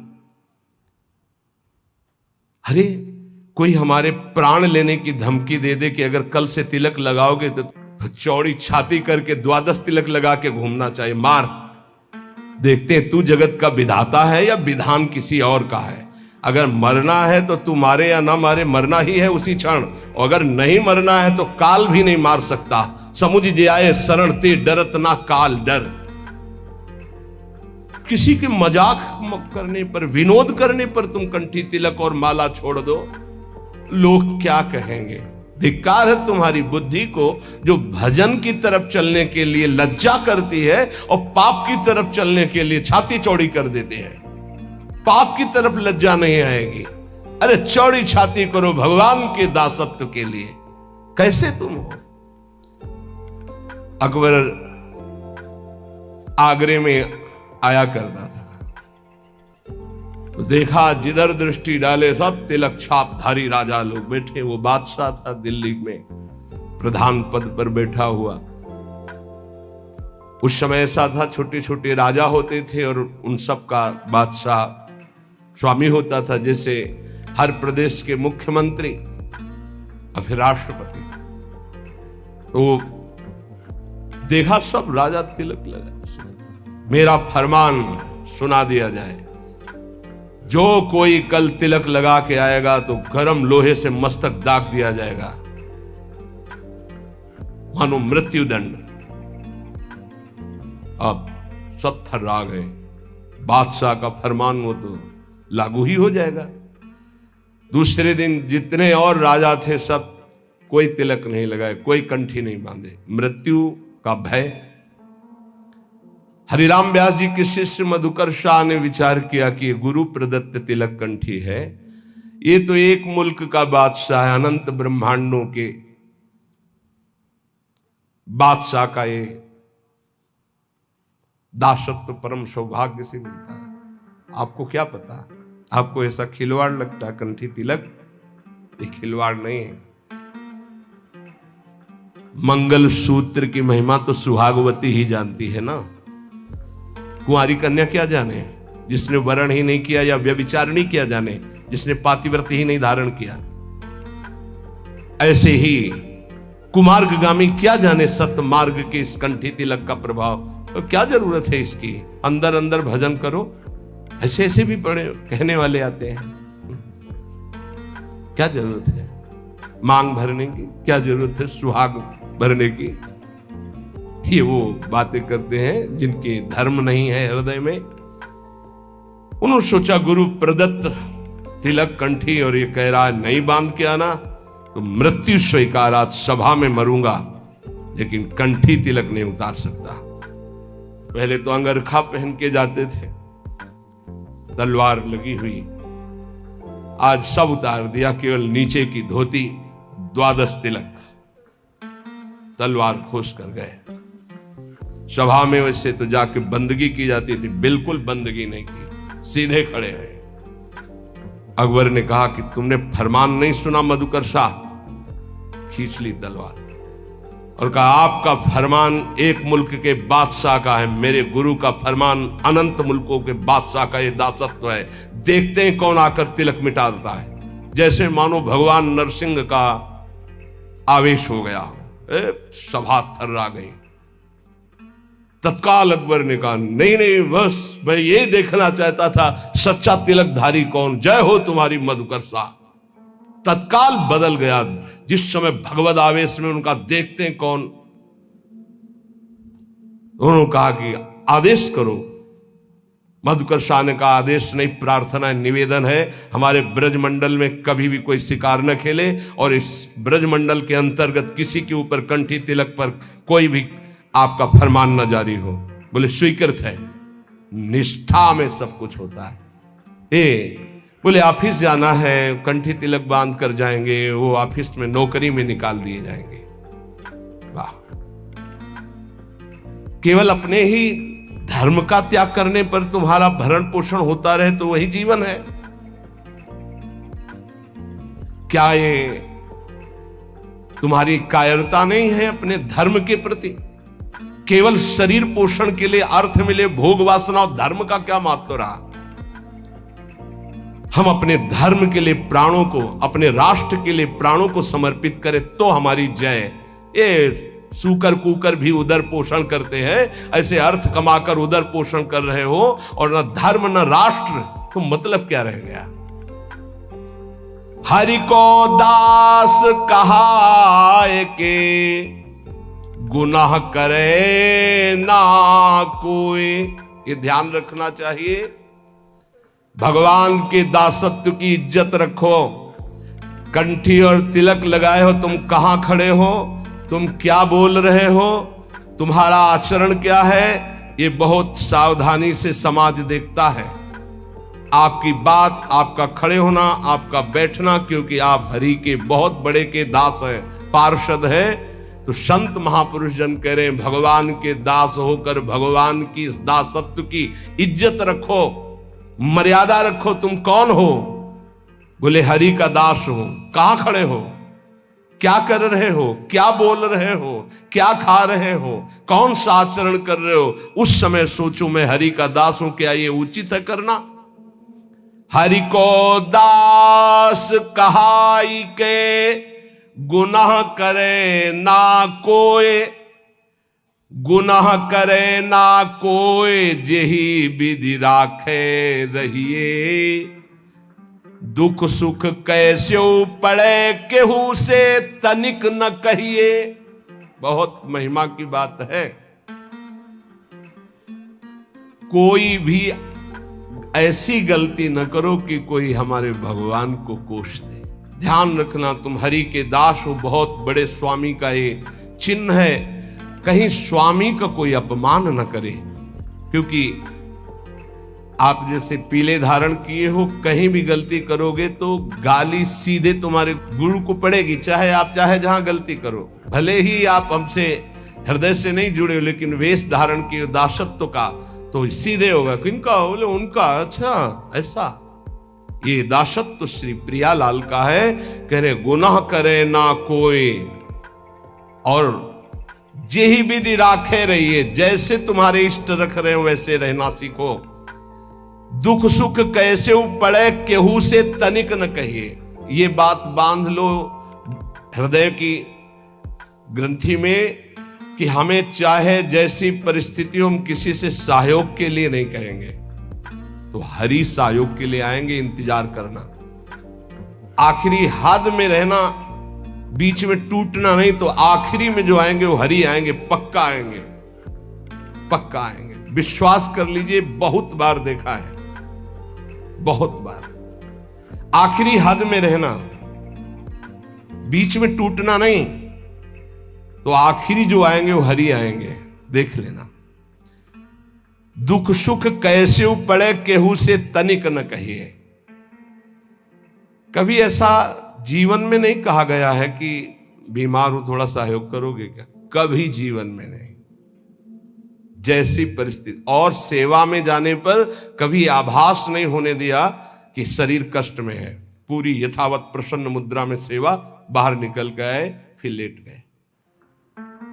A: अरे कोई हमारे प्राण लेने की धमकी दे दे कि अगर कल से तिलक लगाओगे तो चौड़ी छाती करके 12 तिलक लगा के घूमना चाहिए, मार। देखते हैं तू जगत का विधाता है या विधान किसी और का है। अगर मरना है तो तू मारे या ना मारे, मरना ही है उसी क्षण। अगर नहीं मरना है तो काल भी नहीं मार सकता। समुझ जे आए शरण ते डरत ना काल डर। किसी के मजाक करने पर, विनोद करने पर तुम कंठी तिलक और माला छोड़ दो, लोग क्या कहेंगे। धिक्कार है तुम्हारी बुद्धि को जो भजन की तरफ चलने के लिए लज्जा करती है और पाप की तरफ चलने के लिए छाती चौड़ी कर देते हैं। पाप की तरफ लज्जा नहीं आएगी। अरे चौड़ी छाती करो भगवान के दासत्व के लिए। कैसे तुम हो? अकबर आगरे में आया करता था, तो देखा जिधर दृष्टि डाले सब तिलक छापधारी राजा लोग बैठे। वो बादशाह था, दिल्ली में प्रधान पद पर बैठा हुआ। उस समय ऐसा था, छोटे छोटे राजा होते थे और उन सब का बादशाह स्वामी होता था, जैसे हर प्रदेश के मुख्यमंत्री और फिर राष्ट्रपति। तो देखा सब राजा तिलक लगा। मेरा फरमान सुना दिया जाए, जो कोई कल तिलक लगा के आएगा तो गरम लोहे से मस्तक दाग दिया जाएगा, मानो मृत्युदंड। अब सब थर्रा गए। बादशाह का फरमान वो तो लागू ही हो जाएगा। दूसरे दिन जितने और राजा थे सब कोई तिलक नहीं लगाए, कोई कंठी नहीं बांधे, मृत्यु का भय। हरिराम व्यास जी के शिष्य मधुकर शाह ने विचार किया कि गुरु प्रदत्त तिलक कंठी है, ये तो एक मुल्क का बादशाह है, अनंत ब्रह्मांडों के बादशाह का ये दासत्व परम सौभाग्य से मिलता है। आपको क्या पता, आपको ऐसा खिलवाड़ लगता है कंठी तिलक? ये खिलवाड़ नहीं है। मंगल सूत्र की महिमा तो सुहागवती ही जानती है ना। कुंवारी कन्या क्या जाने, जिसने वरण ही नहीं किया या व्यभिचारिणी क्या जाने, जिसने पातिव्रत ही नहीं धारण किया। ऐसे ही कुमार्गगामी क्या जाने सत्य मार्ग के इस कंठी तिलक का प्रभाव। तो क्या जरूरत है इसकी, अंदर अंदर भजन करो। ऐसे ऐसे भी पढ़े कहने वाले आते हैं, क्या जरूरत है मांग भरने की, क्या जरूरत है सुहाग भरने की। ये वो बातें करते हैं जिनके धर्म नहीं है हृदय में। उन्होंने सोचा गुरु प्रदत्त तिलक कंठी, और ये कह रहा है नहीं बांध के आना तो मृत्यु स्वीकार, आज सभा में मरूंगा लेकिन कंठी तिलक नहीं उतार सकता। पहले तो अंगरखा पहन के जाते थे, तलवार लगी हुई, आज सब उतार दिया, केवल नीचे की धोती, 12 तिलक, तलवार खोस कर गए। सभा में वैसे तो जाके बंदगी की जाती थी, बिल्कुल बंदगी नहीं की, सीधे खड़े हैं। अकबर ने कहा कि तुमने फरमान नहीं सुना मधुकर शाह? खींच ली तलवार और कहा आपका फरमान एक मुल्क के बादशाह का है, मेरे गुरु का फरमान अनंत मुल्कों के बादशाह का ये दासत्व है। देखते हैं कौन आकर तिलक मिटा देता है। जैसे मानो भगवान नरसिंह का आवेश हो गया हो। सभा थर्रा गई। तत्काल अकबर ने कहा नहीं नहीं, बस मैं ये देखना चाहता था सच्चा तिलकधारी कौन, जय हो तुम्हारी मधुकर शाह। तत्काल बदल गया। जिस समय भगवद आवेश में उनका देखते हैं कौन, उन्होंने कहा कि आदेश करो। मधुकर शाह ने कहा आदेश नहीं, प्रार्थना है, निवेदन है, हमारे ब्रजमंडल में कभी भी कोई शिकार न खेले और इस ब्रजमंडल के अंतर्गत किसी के ऊपर कंठी तिलक पर कोई भी आपका फरमान न जारी हो। बोले स्वीकृत है। निष्ठा में सब कुछ होता है। बोले ऑफिस जाना है, कंठी तिलक बांध कर जाएंगे, वो ऑफिस में नौकरी में निकाल दिए जाएंगे। वाह, केवल अपने ही धर्म का त्याग करने पर तुम्हारा भरण पोषण होता रहे तो वही जीवन है क्या? ये तुम्हारी कायरता नहीं है अपने धर्म के प्रति? केवल शरीर पोषण के लिए अर्थ मिले, भोग वासना और धर्म का क्या महत्व रहा? हम अपने धर्म के लिए प्राणों को, अपने राष्ट्र के लिए प्राणों को समर्पित करें तो हमारी जय। ये सूकर कूकर भी उदर पोषण करते हैं, ऐसे अर्थ कमाकर उदर पोषण कर रहे हो और न धर्म न राष्ट्र, तो मतलब क्या रह गया? हरि को दास कहाए के गुनाह करे ना कोई। ये ध्यान रखना चाहिए। भगवान के दासत्व की इज्जत रखो। कंठी और तिलक लगाए हो, तुम कहां खड़े हो, तुम क्या बोल रहे हो, तुम्हारा आचरण क्या है, ये बहुत सावधानी से समाज देखता है। आपकी बात, आपका खड़े होना, आपका बैठना, क्योंकि आप हरि के बहुत बड़े के दास हैं, पार्षद हैं, तो संत महापुरुष जन कह रहे हैं भगवान के दास होकर भगवान की इस दासत्व की इज्जत रखो, मर्यादा रखो। तुम कौन हो? बोले हरि का दास हो। कहां खड़े हो? क्या कर रहे हो? क्या बोल रहे हो? क्या खा रहे हो? कौन सा आचरण कर रहे हो? उस समय सोचो मैं हरि का दास हूं, क्या ये उचित है करना? हरि को दास कहाई के गुनाह करे ना कोय, गुनाह करे ना कोय जेहि विधि राखे रहिए। दुख सुख कैसे पड़े केहू से तनिक न कहिए। बहुत महिमा की बात है। कोई भी ऐसी गलती न करो कि कोई हमारे भगवान को कोष दे। ध्यान रखना, तुम हरि के दास हो। बहुत बड़े स्वामी का ये चिन्ह है। कहीं स्वामी का कोई अपमान न करे, क्योंकि आप जैसे पीले धारण किए हो, कहीं भी गलती करोगे तो गाली सीधे तुम्हारे गुरु को पड़ेगी, चाहे आप जहां गलती करो। भले ही आप हमसे हृदय से नहीं जुड़े हो, लेकिन वेश धारण किए दासत्व का तो सीधे होगा। किनका? बोले उनका। अच्छा ऐसा? ये दासत्व श्री प्रियालाल का है। कह रहे गुनाह करे ना कोई और जेहि विधि राखे रहिए। जैसे तुम्हारे इष्ट रख रहे हो वैसे रहना सीखो। दुख सुख कैसे पड़े केहू से तनिक न कहिए। ये बात बांध लो हृदय की ग्रंथि में कि हमें चाहे जैसी परिस्थितियों हम किसी से सहयोग के लिए नहीं कहेंगे, तो हरि सहयोग के लिए आएंगे। इंतजार करना, आखिरी हद में रहना, बीच में टूटना नहीं। तो आखिरी में जो आएंगे वो हरि आएंगे, पक्का आएंगे, पक्का आएंगे। विश्वास कर लीजिए, बहुत बार देखा है, बहुत बार। आखिरी हद में रहना, बीच में टूटना नहीं। तो आखिरी जो आएंगे वो हरि आएंगे, देख लेना। दुख सुख कैसे पड़े केहू से तनिक न कहिए। कभी ऐसा जीवन में नहीं कहा गया है कि बीमार हो थोड़ा सहयोग करोगे क्या? कभी जीवन में नहीं। जैसी परिस्थिति, और सेवा में जाने पर कभी आभास नहीं होने दिया कि शरीर कष्ट में है। पूरी यथावत प्रसन्न मुद्रा में सेवा, बाहर निकल गए, फिर लेट गए।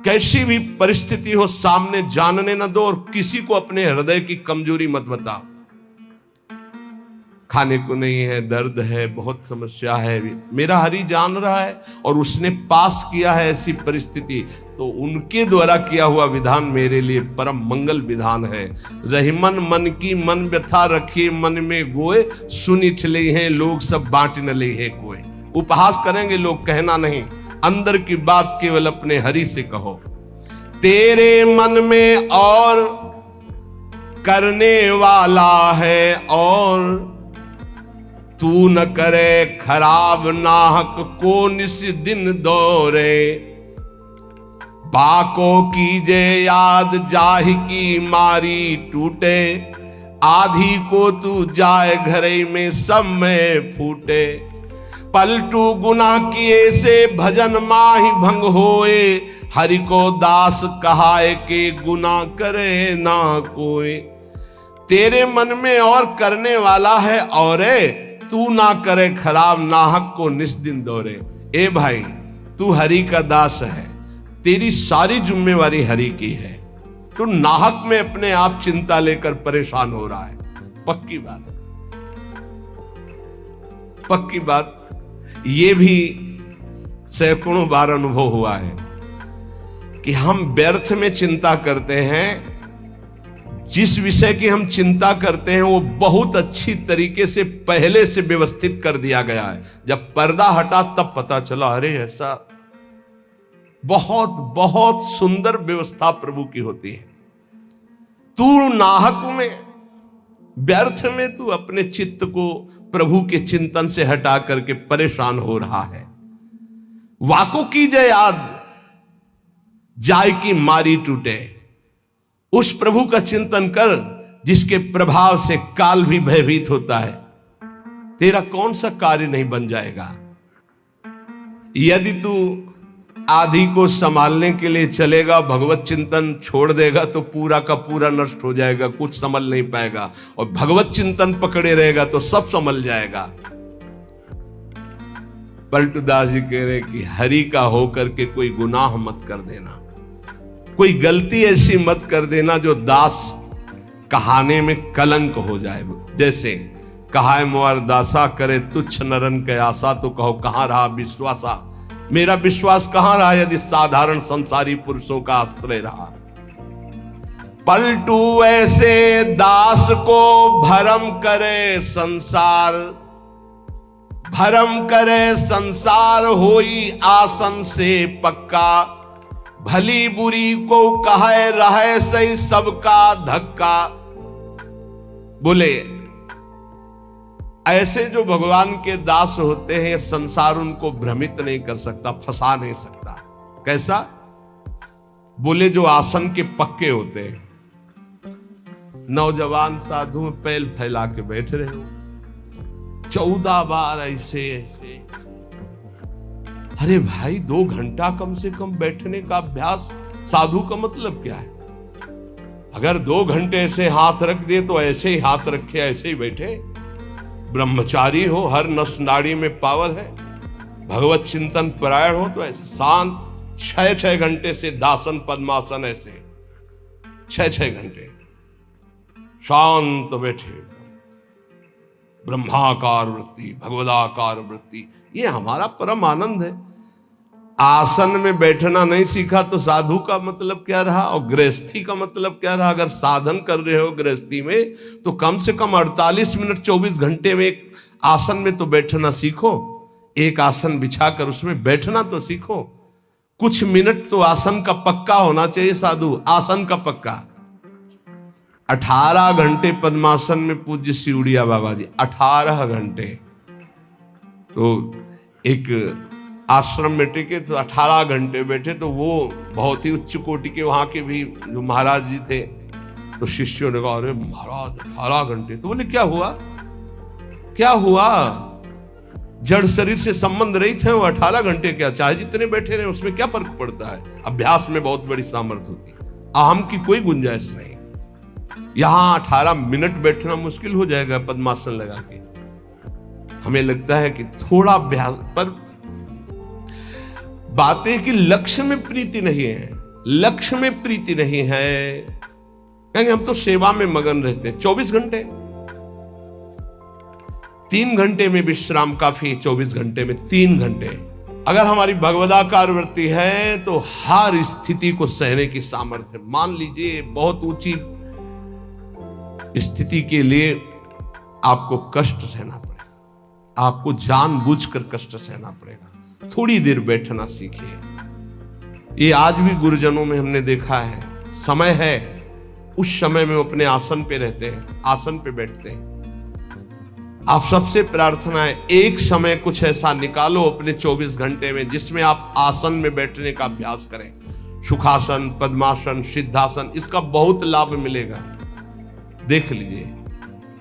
A: कैसी भी परिस्थिति हो सामने जानने न दो, और किसी को अपने हृदय की कमजोरी मत बताओ। खाने को नहीं है, दर्द है, बहुत समस्या है, मेरा हरि जान रहा है और उसने पास किया है ऐसी परिस्थिति, तो उनके द्वारा किया हुआ विधान मेरे लिए परम मंगल विधान है। रहीमन मन की मन व्यथा रखिए मन में गोए, सुनी ठले हैं लोग सब बांट न ले है कोई। उपहास करेंगे लोग, कहना नहीं। अंदर की बात केवल अपने हरि से कहो। तेरे मन में और करने वाला है और तू न करे खराब नाहक को निस दिन दौरे। बाको कीजे याद जाहि की मारी टूटे, आधी को तू जाए घरे में सब में फूटे। पलटू गुनाह किए से भजन माहि भंग होए, हरि को दास कहाए के गुनाह करे ना कोई। तेरे मन में और करने वाला है और तू ना करे खराब नाहक को निस दिन दौरे। ए भाई, तू हरि का दास है, तेरी सारी जिम्मेवारी हरि की है। तू नाहक में अपने आप चिंता लेकर परेशान हो रहा है। पक्की बात, पक्की बात। ये भी सैकड़ों बार अनुभव हुआ है कि हम व्यर्थ में चिंता करते हैं। जिस विषय की हम चिंता करते हैं वो बहुत अच्छी तरीके से पहले से व्यवस्थित कर दिया गया है। जब पर्दा हटा तब पता चला, अरे ऐसा। बहुत बहुत सुंदर व्यवस्था प्रभु की होती है। तू नाहक में, व्यर्थ में तू अपने चित्त को प्रभु के चिंतन से हटा करके परेशान हो रहा है। वाको की जय याद जाय की मारी टूटे। उस प्रभु का चिंतन कर जिसके प्रभाव से काल भी भयभीत होता है। तेरा कौन सा कार्य नहीं बन जाएगा। यदि तू आधी को संभालने के लिए चलेगा, भगवत चिंतन छोड़ देगा तो पूरा का पूरा नष्ट हो जाएगा, कुछ संभल नहीं पाएगा। और भगवत चिंतन पकड़े रहेगा तो सब संभल जाएगा। पलटूदास जी कह रहे कि हरि का होकर के कोई गुनाह मत कर देना, कोई गलती ऐसी मत कर देना जो दास कहाने में कलंक हो जाए। जैसे कहा मोर दासा करे तुच्छ नरन के आशा, तो कहो कहां रहा विश्वासा, मेरा विश्वास कहां रहा यदि साधारण संसारी पुरुषों का आश्रय रहा। पलटू ऐसे दास को भरम करे संसार, भरम करे संसार होई आसन से पक्का, भली बुरी को कहे रहे सही सबका धक्का। बोले ऐसे जो भगवान के दास होते हैं, संसार उनको भ्रमित नहीं कर सकता, फंसा नहीं सकता। कैसा? बोले जो आसन के पक्के होते हैं। नौजवान साधु में पैल फैला के बैठ रहे हो, 14 बार ऐसे ऐसे। अरे भाई 2 घंटा कम से कम बैठने का अभ्यास, साधु का मतलब क्या है? अगर 2 घंटे ऐसे हाथ रख दिए तो ऐसे ही हाथ रखे, ऐसे ही बैठे। ब्रह्मचारी हो, हर नस नाड़ी में पावर है, भगवत चिंतन परायण हो तो ऐसे शांत 6-6 घंटे से दासन पद्मासन, ऐसे 6-6 घंटे शांत बैठे, ब्रह्माकार वृत्ति, भगवदाकार वृत्ति, ये हमारा परम आनंद है। आसन में बैठना नहीं सीखा तो साधु का मतलब क्या रहा, और गृहस्थी का मतलब क्या रहा? अगर साधन कर रहे हो गृहस्थी में तो कम से कम 48 मिनट 24 घंटे में एक आसन में तो बैठना सीखो। एक आसन बिछाकर उसमें बैठना तो सीखो। कुछ मिनट तो आसन का पक्का होना चाहिए साधु, आसन का पक्का। 18 घंटे पद्मासन में पूज्य सिउड़िया बाबा जी, 18 घंटे। तो एक आश्रम में टिके तो 18 घंटे बैठे, तो वो बहुत ही उच्च कोटि के वहां के भी जो महाराज जी थे, तो शिष्यों ने कहा अरे महाराज 18 घंटे। तो बोले क्या हुआ, क्या हुआ? जड़ शरीर से संबंध रहित है वो 18 घंटे, क्या चाहे जितने बैठे रहे उसमें क्या फर्क पड़ता है? अभ्यास में बहुत बड़ी सामर्थ्य होती है, अहम की कोई गुंजाइश नहीं। यहां 18 मिनट बैठना मुश्किल हो जाएगा पद्मासन लगा के। हमें लगता है कि थोड़ा अभ्यास, पर बातें कि लक्ष्य में प्रीति नहीं है, लक्ष्य में प्रीति नहीं है, क्योंकि हम तो सेवा में मगन रहते हैं 24 घंटे। 3 घंटे में विश्राम काफी, 24 घंटे में 3 घंटे। अगर हमारी भगवदाकार वृत्ति है तो हर स्थिति को सहने की सामर्थ्य। मान लीजिए बहुत ऊंची स्थिति के लिए आपको कष्ट सहना पड़ेगा, आपको जानबूझकर कष्ट सहना पड़ेगा, थोड़ी देर बैठना सीखिए। ये आज भी गुरुजनों में हमने देखा है, समय है उस समय में वो अपने आसन पे रहते हैं, आसन पे बैठते हैं। आप सबसे प्रार्थना है एक समय कुछ ऐसा निकालो अपने 24 घंटे में जिसमें आप आसन में बैठने का अभ्यास करें। सुखासन, पद्मासन, सिद्धासन, इसका बहुत लाभ मिलेगा। देख लीजिए,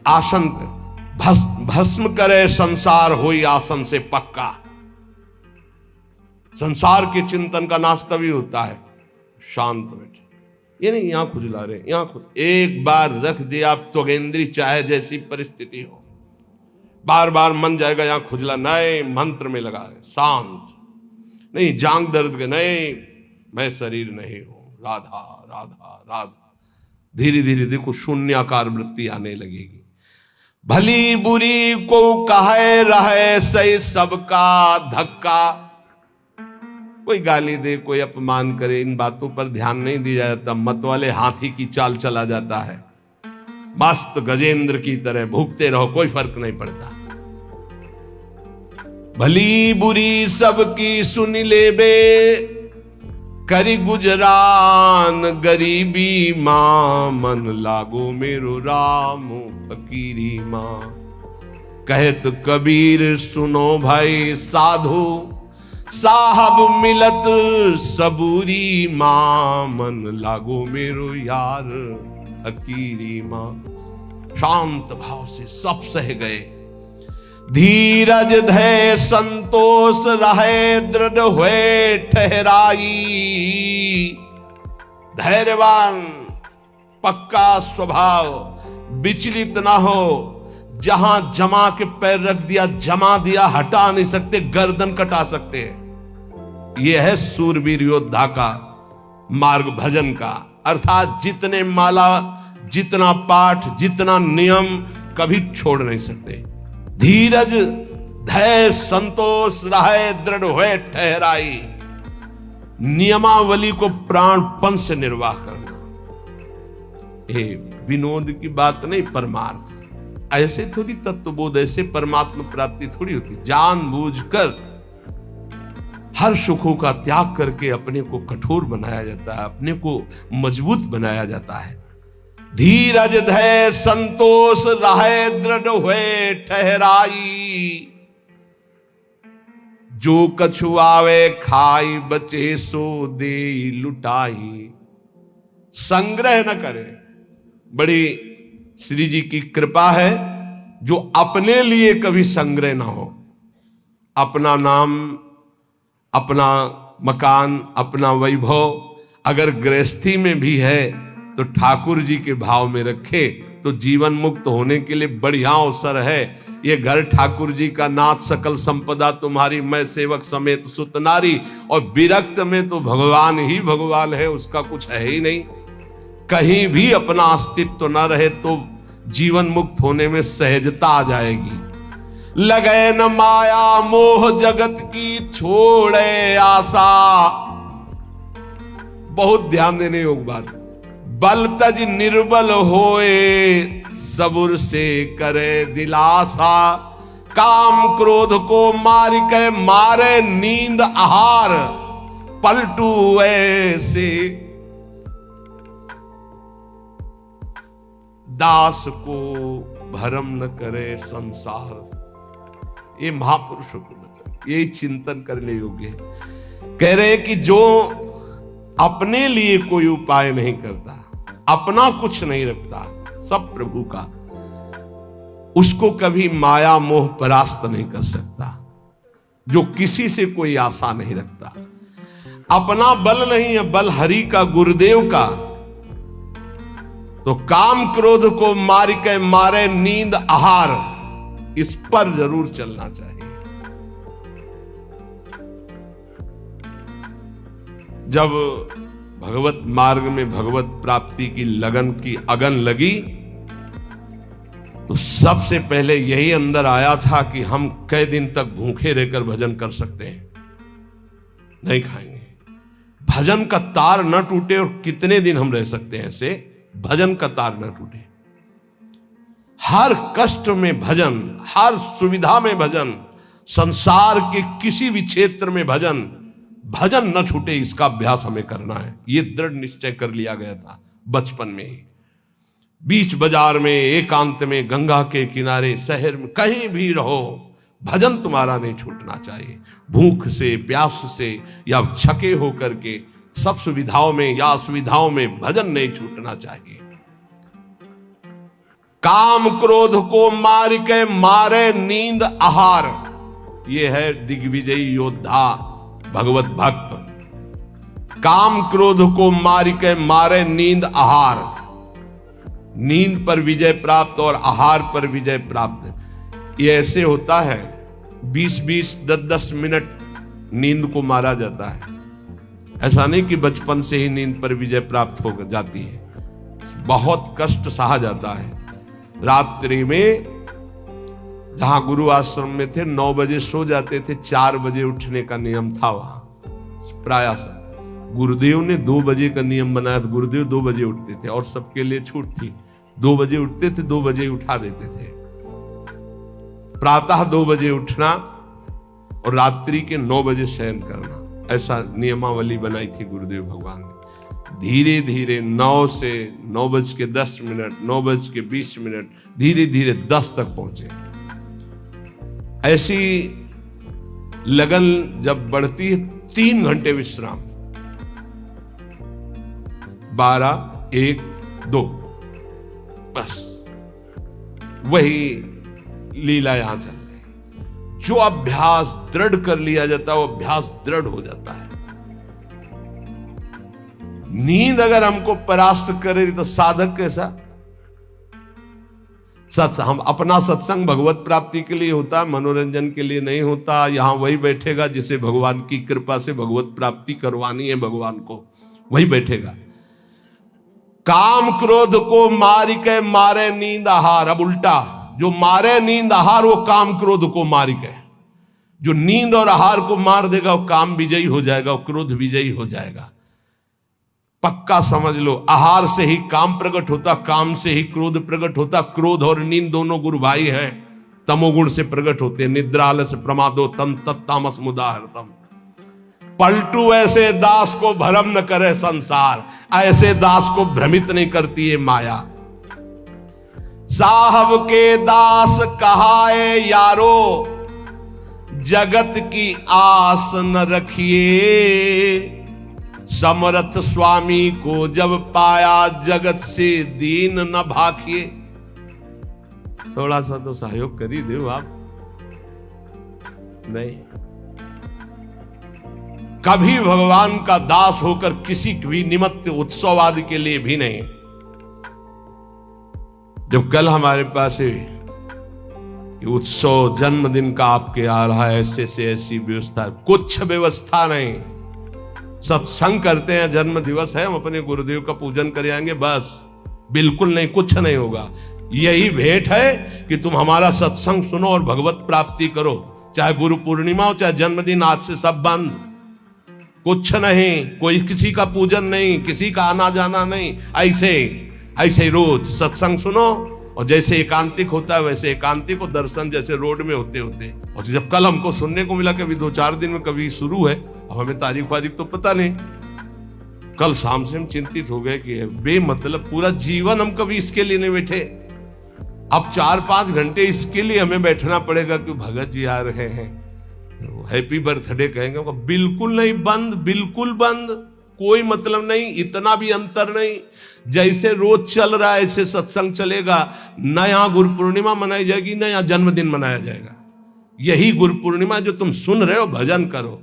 A: आसन पे भस्म करे संसार होई आसन से पक्का। संसार के चिंतन का नाश तभी होता है शांत बैठे, ये नहीं यहां खुजला रहे, यहां एक बार रख दिया आप त्वगेंद्री, चाहे जैसी परिस्थिति हो, बार बार मन जाएगा यहां खुजला, नए मंत्र में लगा रहे, शांत नहीं, जांग दर्द के नहीं, मैं शरीर नहीं हूं, राधा राधा राधा। धीरे धीरे देखो शून्याकार वृत्ति आने लगेगी। भली बुरी को कहे रहे सही सबका धक्का। कोई गाली दे, कोई अपमान करे, इन बातों पर ध्यान नहीं दिया जाता। मत वाले हाथी की चाल चला जाता है, मस्त गजेंद्र की तरह भूखते रहो, कोई फर्क नहीं पड़ता। भली बुरी सबकी सुन ले बे, करी गुजरान गरीबी मां, मन लागो मेरो राम फकीरी मां। कहत कबीर सुनो भाई साधु, साहब मिलत सबूरी मां, मन लागो मेरो यार फकीरी मां। शांत भाव से सब सह गए। धीरज धैर्य संतोष रहे दृढ़ हुए ठहराई। धैर्यवान, पक्का स्वभाव, विचलित ना हो। जहां जमा के पैर रख दिया, जमा दिया, हटा नहीं सकते, गर्दन कटा सकते हैं। यह है सूरवीर योद्धा का मार्ग, भजन का। अर्थात जितने माला, जितना पाठ, जितना नियम, कभी छोड़ नहीं सकते। धीरज धैर्य संतोष रहे दृढ़ हुए ठहराई। नियमावली को प्राणपन से निर्वाह करना, ये विनोद की बात नहीं, परमार्थ। ऐसे थोड़ी तत्वबोध, ऐसे परमात्मा प्राप्ति थोड़ी होती। जानबूझकर हर सुखों का त्याग करके अपने को कठोर बनाया जाता है, अपने को मजबूत बनाया जाता है। धीरज धैर्य संतोष रहे दृढ़ हुए ठहराई। जो कछु आवे खाई, बचे सो दे लुटाई। संग्रह न करे। बड़ी श्री जी की कृपा है जो अपने लिए कभी संग्रह ना हो। अपना नाम, अपना मकान, अपना वैभव अगर गृहस्थी में भी है तो ठाकुर जी के भाव में रखे तो जीवन मुक्त होने के लिए बढ़िया अवसर है। ये घर ठाकुर जी का, नाथ सकल संपदा तुम्हारी, मैं सेवक समेत सुत नारी। और विरक्त में तो भगवान ही भगवान है, उसका कुछ है ही नहीं। कहीं भी अपना अस्तित्व न रहे तो जीवन मुक्त होने में सहजता आ जाएगी। लगे न माया मोह जगत की, छोड़े आशा। बहुत ध्यान देने योग्य बात। बल तज निर्बल होए, सबुर से करे दिलासा। काम क्रोध को मार के मारे नींद आहार, पलटू ऐसे। दास को भरम न करे संसार। ये महापुरुषों को वचन, ये चिंतन करने योग्य है। कह रहे कि जो अपने लिए कोई उपाय नहीं करता, अपना कुछ नहीं रखता, सब प्रभु का, उसको कभी माया मोह परास्त नहीं कर सकता। जो किसी से कोई आशा नहीं रखता, अपना बल नहीं है, बल हरि का, गुरुदेव का, तो काम क्रोध को मार के मारे नींद आहार, इस पर जरूर चलना चाहिए। जब भगवत मार्ग में भगवत प्राप्ति की लगन की अगन लगी तो सबसे पहले यही अंदर आया था कि हम कई दिन तक भूखे रहकर भजन कर सकते हैं, नहीं खाएंगे। भजन का तार न टूटे, और कितने दिन हम रह सकते हैं ऐसे, भजन का तार न टूटे। हर कष्ट में भजन, हर सुविधा में भजन, संसार के किसी भी क्षेत्र में भजन, भजन न छूटे, इसका अभ्यास हमें करना है। यह दृढ़ निश्चय कर लिया गया था बचपन में ही। बीच बाजार में, एकांत में, गंगा के किनारे, शहर में, कहीं भी रहो, भजन तुम्हारा नहीं छूटना चाहिए। भूख से, प्यास से या छके होकर के, सब सुविधाओं में या असुविधाओं में भजन नहीं छूटना चाहिए। काम क्रोध को मार के मारे नींद आहार, यह है दिग्विजयी योद्धा भगवत भक्त। काम क्रोध को मार के मारे नींद आहार। नींद पर विजय प्राप्त और आहार पर विजय प्राप्त, ये ऐसे होता है। 20-20, 10-10 मिनट नींद को मारा जाता है। ऐसा नहीं कि बचपन से ही नींद पर विजय प्राप्त हो जाती है। बहुत कष्ट सहा जाता है। रात्रि में जहां गुरु आश्रम में थे 9 बजे सो जाते थे, 4 बजे उठने का नियम था वहां प्रायः सब। गुरुदेव ने 2 बजे का नियम बनाया था। गुरुदेव 2 बजे उठते थे और सबके लिए छूट थी। 2 बजे उठते थे, 2 बजे उठा देते थे। प्रातः 2 बजे उठना और रात्रि के 9 बजे शयन करना, ऐसा नियमावली बनाई थी गुरुदेव भगवान ने। धीरे धीरे 9 से 9:10, 9:20, धीरे धीरे 10 तक पहुंचे। ऐसी लगन जब बढ़ती है, 3 घंटे विश्राम, 12, 1, 2, बस वही लीला यहां चल रही। जो अभ्यास दृढ़ कर लिया जाता है वो अभ्यास दृढ़ हो जाता है। नींद अगर हमको परास्त करे तो साधक कैसा? हम अपना सत्संग भगवत प्राप्ति के लिए होता है, मनोरंजन के लिए नहीं होता। यहां वही बैठेगा जिसे भगवान की कृपा से भगवत प्राप्ति करवानी है, भगवान को वही बैठेगा। काम क्रोध को मार के मारे नींद आहार। अब उल्टा, जो मारे नींद आहार वो काम क्रोध को मार के, जो नींद और आहार को मार देगा वो काम विजयी हो जाएगा, वो क्रोध विजयी हो जाएगा। पक्का समझ लो, आहार से ही काम प्रकट होता, काम से ही क्रोध प्रकट होता। क्रोध और नींद दोनों गुरु भाई हैं, तमोगुण से प्रकट होते। निद्रा आलस्य प्रमादो तम तत्तामस मुदाहरतम। पलटू ऐसे दास को भ्रम न करे संसार, ऐसे दास को भ्रमित नहीं करती है माया। साहब के दास कहाए यारो, जगत की आस न रखिए। समर्थ स्वामी को जब पाया, जगत से दीन न भाखिए। थोड़ा सा तो सहयोग कर ही दो आप। नहीं, कभी भगवान का दास होकर किसी भी निमित्त उत्सव आदि के लिए भी नहीं। जब कल हमारे पास उत्सव जन्मदिन का आपके आ रहा है, ऐसे से ऐसी व्यवस्था, कुछ व्यवस्था नहीं। सत्संग करते हैं, जन्म दिवस है, हम अपने गुरुदेव का पूजन कर आएंगे, बस। बिल्कुल नहीं, कुछ नहीं होगा। यही भेंट है कि तुम हमारा सत्संग सुनो और भगवत प्राप्ति करो। चाहे गुरु पूर्णिमा हो, चाहे जन्मदिन, आज से सब बंद। कुछ नहीं, कोई किसी का पूजन नहीं, किसी का आना जाना नहीं। ऐसे ही रोज सत्संग सुनो, और जैसे एकांतिक होता है वैसे एकांतिक, और दर्शन जैसे रोड में होते होते। और जब कल हमको सुनने को मिला कि अभी 2-4 दिन में कभी शुरू है, अब हमें तारीख वारीख तो पता नहीं। कल शाम से हम चिंतित हो गए कि बेमतलब पूरा जीवन हम कभी इसके लिए नहीं बैठे, अब 4-5 घंटे इसके लिए हमें बैठना पड़ेगा कि भगत जी आ रहे हैं, हैप्पी बर्थडे कहेंगे। बिल्कुल नहीं, बंद, बिल्कुल बंद, कोई मतलब नहीं। इतना भी अंतर नहीं, जैसे रोज चल रहा है ऐसे सत्संग चलेगा। न यहां गुरु पूर्णिमा मनाई जाएगी, न यहां जन्मदिन मनाया जाएगा। यही गुरु पूर्णिमा जो तुम सुन रहे हो, भजन करो,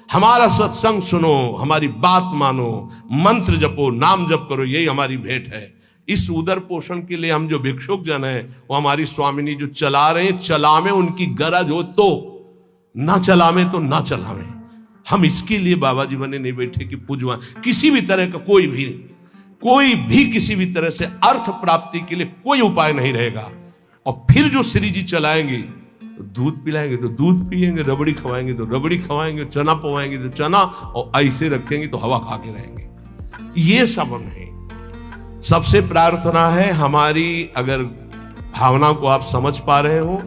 A: हमारा सत्संग सुनो, हमारी बात मानो, मंत्र जपो, नाम जप करो, यही हमारी भेंट है। इस उदर पोषण के लिए हम जो भिक्षुक जन है, वो हमारी स्वामिनी जो चला रहे हैं, चलावे उनकी गरज हो तो, ना चलावे तो ना चलावे। हम इसके लिए बाबा जी बने नहीं बैठे कि पूजवा। किसी भी तरह का कोई भी किसी भी तरह से अर्थ प्राप्ति के लिए कोई उपाय नहीं रहेगा। और फिर जो श्री जी चलाएंगे, तो दूध पिलाएंगे तो दूध पिएंगे, रबड़ी खवाएंगे तो रबड़ी खवाएंगे, चना पवाएंगे तो चना, और ऐसे रखेंगे तो हवा खा के रहेंगे। ये सब नहीं। सबसे प्रार्थना है हमारी, अगर भावना को आप समझ पा रहे हो,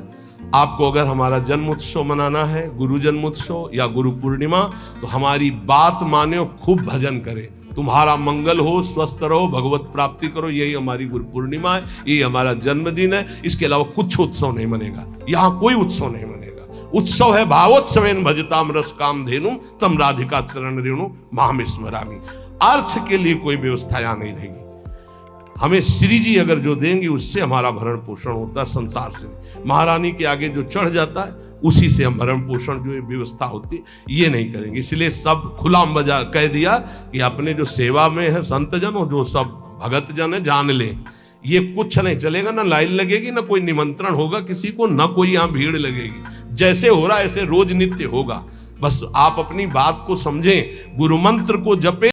A: आपको अगर हमारा जन्म उत्सव मनाना है, गुरु जन्म उत्सव या गुरु पूर्णिमा, तो हमारी बात माने, खूब भजन करें, तुम्हारा मंगल हो, स्वस्थ रहो, भगवत प्राप्ति करो। यही हमारी गुरु पूर्णिमा है, यही हमारा जन्मदिन है। इसके अलावा कुछ उत्सव नहीं मनेगा, यहाँ कोई उत्सव नहीं मनेगा। उत्सव है भावोत्सवेन भजताम रस काम धेनु तम राधिका चरण रेणु माम स्मरामि। अर्थ के लिए कोई व्यवस्था यहाँ नहीं रहेगी। हमें श्री जी अगर जो देंगे उससे हमारा भरण पोषण होता है, संसार से। महारानी के आगे जो चढ़ जाता है उसी से हम भरण पोषण जो व्यवस्था होती ये नहीं करेंगे। इसलिए सब खुला बजा कह दिया कि अपने जो सेवा में है संत जन और जो सब भगत जन है, जान ले, ये कुछ नहीं चलेगा। ना लाइन लगेगी, ना कोई निमंत्रण होगा किसी को, ना कोई यहाँ भीड़ लगेगी। जैसे हो रहा है ऐसे रोज नित्य होगा। बस आप अपनी बात को समझें, गुरु मंत्र को जपें।